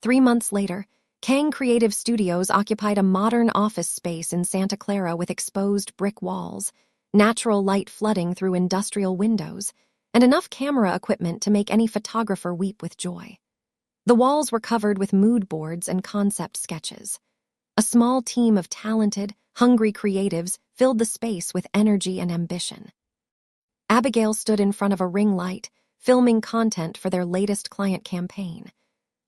3 months later, Kang Creative Studios occupied a modern office space in Santa Clara with exposed brick walls, natural light flooding through industrial windows, and enough camera equipment to make any photographer weep with joy. The walls were covered with mood boards and concept sketches. A small team of talented, hungry creatives filled the space with energy and ambition. Abigail stood in front of a ring light, filming content for their latest client campaign,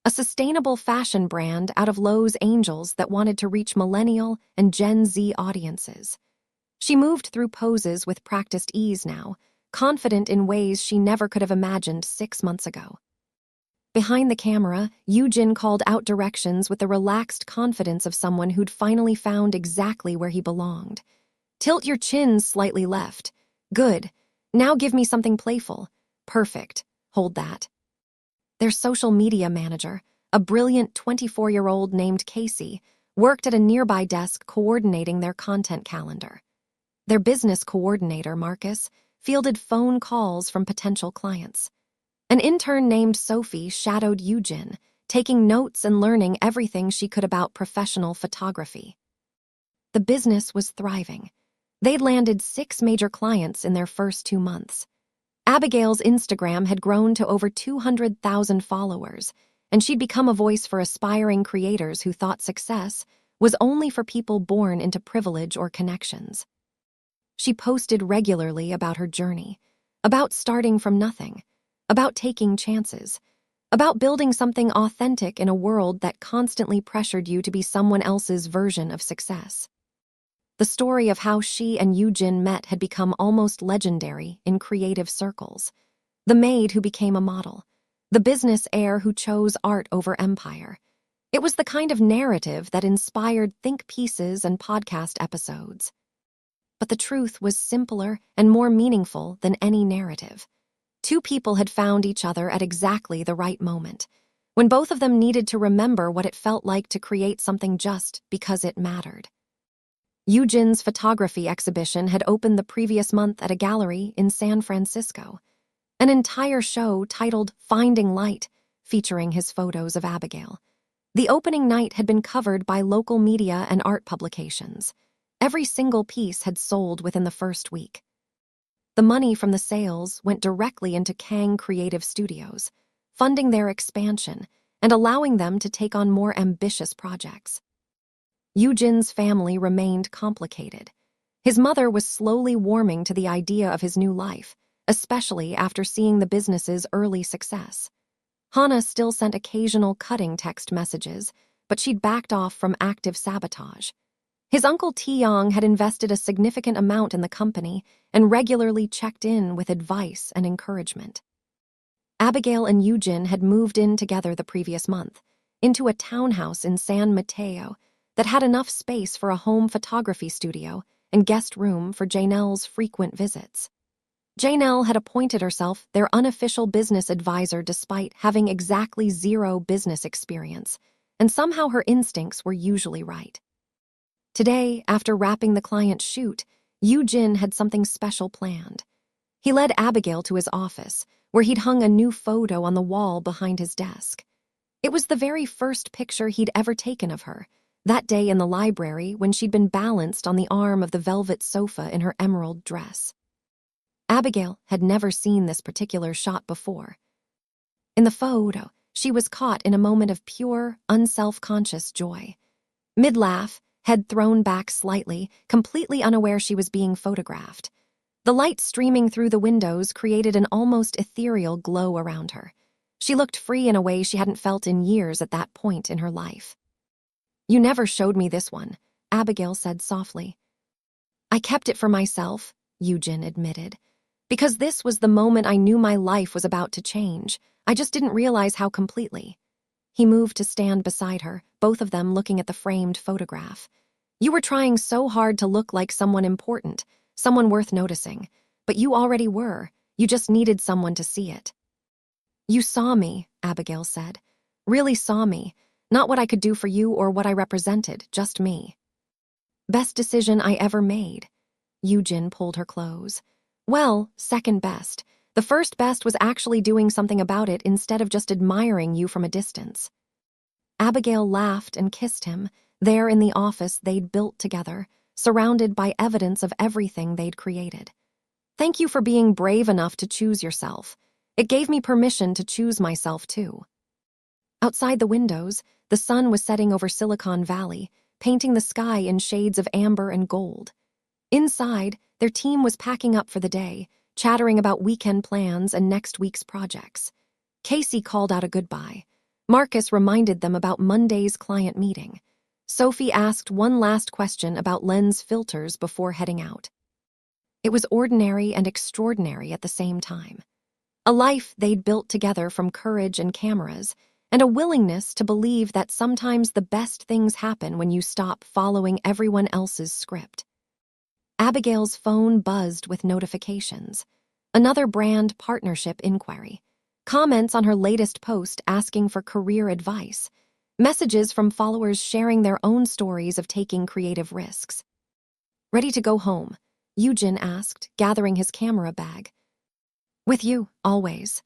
a sustainable fashion brand out of Los Angeles that wanted to reach millennial and Gen Z audiences. She moved through poses with practiced ease now, confident in ways she never could have imagined 6 months ago. Behind the camera, Yujin called out directions with the relaxed confidence of someone who'd finally found exactly where he belonged. Tilt your chin slightly left. Good. Now give me something playful. Perfect. Hold that. Their social media manager, a brilliant 24-year-old named Casey, worked at a nearby desk coordinating their content calendar. Their business coordinator, Marcus, fielded phone calls from potential clients. An intern named Sophie shadowed Yujin, taking notes and learning everything she could about professional photography. The business was thriving. They'd landed 6 major clients in their first 2 months. Abigail's Instagram had grown to over 200,000 followers, and she'd become a voice for aspiring creators who thought success was only for people born into privilege or connections. She posted regularly about her journey, about starting from nothing, about taking chances, about building something authentic in a world that constantly pressured you to be someone else's version of success. The story of how she and Yujin met had become almost legendary in creative circles. The maid who became a model, the business heir who chose art over empire. It was the kind of narrative that inspired think pieces and podcast episodes. But the truth was simpler and more meaningful than any narrative. 2 people had found each other at exactly the right moment, when both of them needed to remember what it felt like to create something just because it mattered. Yujin's photography exhibition had opened the previous month at a gallery in San Francisco. An entire show titled Finding Light, featuring his photos of Abigail. The opening night had been covered by local media and art publications. Every single piece had sold within the first week. The money from the sales went directly into Kang Creative Studios, funding their expansion and allowing them to take on more ambitious projects. Yujin's family remained complicated. His mother was slowly warming to the idea of his new life, especially after seeing the business's early success. Hana still sent occasional cutting text messages, but she'd backed off from active sabotage. His uncle Taeyong had invested a significant amount in the company and regularly checked in with advice and encouragement. Abigail and Yujin had moved in together the previous month, into a townhouse in San Mateo that had enough space for a home photography studio and guest room for Janelle's frequent visits. Janelle had appointed herself their unofficial business advisor despite having exactly 0 business experience, and somehow her instincts were usually right. Today, after wrapping the client's shoot, Yujin had something special planned. He led Abigail to his office, where he'd hung a new photo on the wall behind his desk. It was the very first picture he'd ever taken of her, that day in the library when she'd been balanced on the arm of the velvet sofa in her emerald dress. Abigail had never seen this particular shot before. In the photo, she was caught in a moment of pure, unself-conscious joy. Mid-laugh, head thrown back slightly, completely unaware she was being photographed. The light streaming through the windows created an almost ethereal glow around her. She looked free in a way she hadn't felt in years at that point in her life. "You never showed me this one," Abigail said softly. "I kept it for myself," Yujin admitted, "because this was the moment I knew my life was about to change. I just didn't realize how completely." He moved to stand beside her, both of them looking at the framed photograph. "You were trying so hard to look like someone important, someone worth noticing, but you already were. You just needed someone to see it." "You saw me," Abigail said. "Really saw me. Not what I could do for you or what I represented, just me. Best decision I ever made." Yujin pulled her close. Well, second best. The first best was actually doing something about it instead of just admiring you from a distance. Abigail laughed and kissed him, there in the office they'd built together, surrounded by evidence of everything they'd created. Thank you for being brave enough to choose yourself. It gave me permission to choose myself, too. Outside the windows, the sun was setting over Silicon Valley, painting the sky in shades of amber and gold. Inside, their team was packing up for the day, chattering about weekend plans and next week's projects. Casey called out a goodbye. Marcus reminded them about Monday's client meeting. Sophie asked one last question about lens filters before heading out. It was ordinary and extraordinary at the same time. A life they'd built together from courage and cameras, and a willingness to believe that sometimes the best things happen when you stop following everyone else's script. Abigail's phone buzzed with notifications. Another brand partnership inquiry. Comments on her latest post asking for career advice. Messages from followers sharing their own stories of taking creative risks. Ready to go home? Yujin asked, gathering his camera bag. With you, always.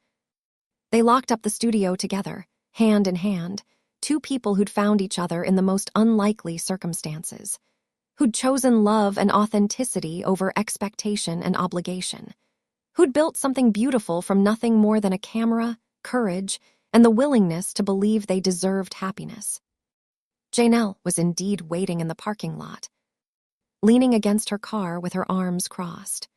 They locked up the studio together, hand in hand, two people who'd found each other in the most unlikely circumstances, who'd chosen love and authenticity over expectation and obligation, who'd built something beautiful from nothing more than a camera, courage, and the willingness to believe they deserved happiness. Janelle was indeed waiting in the parking lot, leaning against her car with her arms crossed.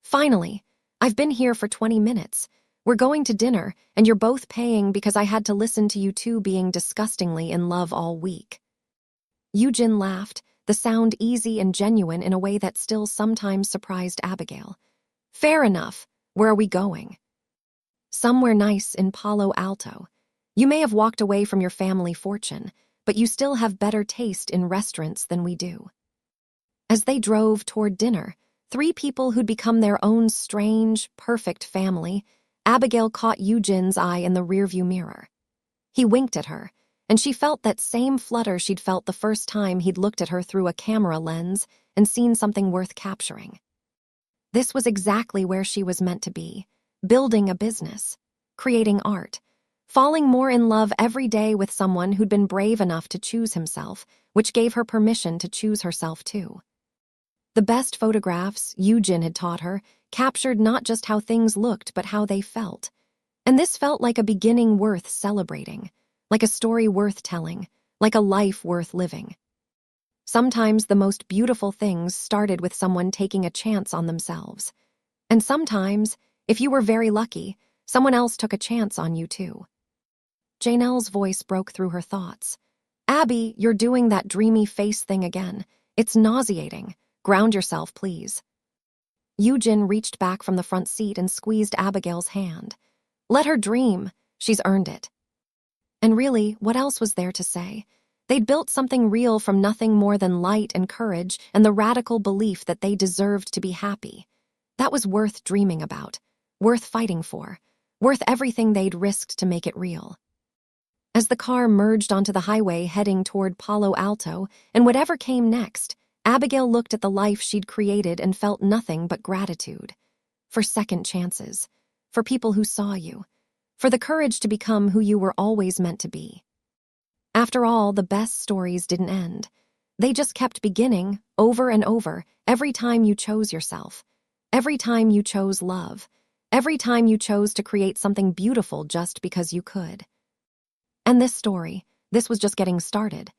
Finally, I've been here for 20 minutes. We're going to dinner, and you're both paying because I had to listen to you two being disgustingly in love all week. Yujin laughed, the sound easy and genuine in a way that still sometimes surprised Abigail. Fair enough. Where are we going? Somewhere nice in Palo Alto. You may have walked away from your family fortune, but you still have better taste in restaurants than we do. As they drove toward dinner, three people who'd become their own strange, perfect family, Abigail caught Yujin's eye in the rearview mirror. He winked at her, and she felt that same flutter she'd felt the first time he'd looked at her through a camera lens and seen something worth capturing. This was exactly where she was meant to be, building a business, creating art, falling more in love every day with someone who'd been brave enough to choose himself, which gave her permission to choose herself too. The best photographs, Yujin had taught her, captured not just how things looked but how they felt. And this felt like a beginning worth celebrating, like a story worth telling, like a life worth living. Sometimes the most beautiful things started with someone taking a chance on themselves. And sometimes, if you were very lucky, someone else took a chance on you too. Janelle's voice broke through her thoughts. Abby, you're doing that dreamy face thing again. It's nauseating. Ground yourself, please. Yujin reached back from the front seat and squeezed Abigail's hand. Let her dream. She's earned it. And really, what else was there to say? They'd built something real from nothing more than light and courage and the radical belief that they deserved to be happy. That was worth dreaming about, worth fighting for, worth everything they'd risked to make it real. As the car merged onto the highway heading toward Palo Alto and whatever came next, Abigail looked at the life she'd created and felt nothing but gratitude. For second chances, for people who saw you, for the courage to become who you were always meant to be. After all, the best stories didn't end. They just kept beginning, over and over, every time you chose yourself, every time you chose love, every time you chose to create something beautiful just because you could. And this story, this was just getting started.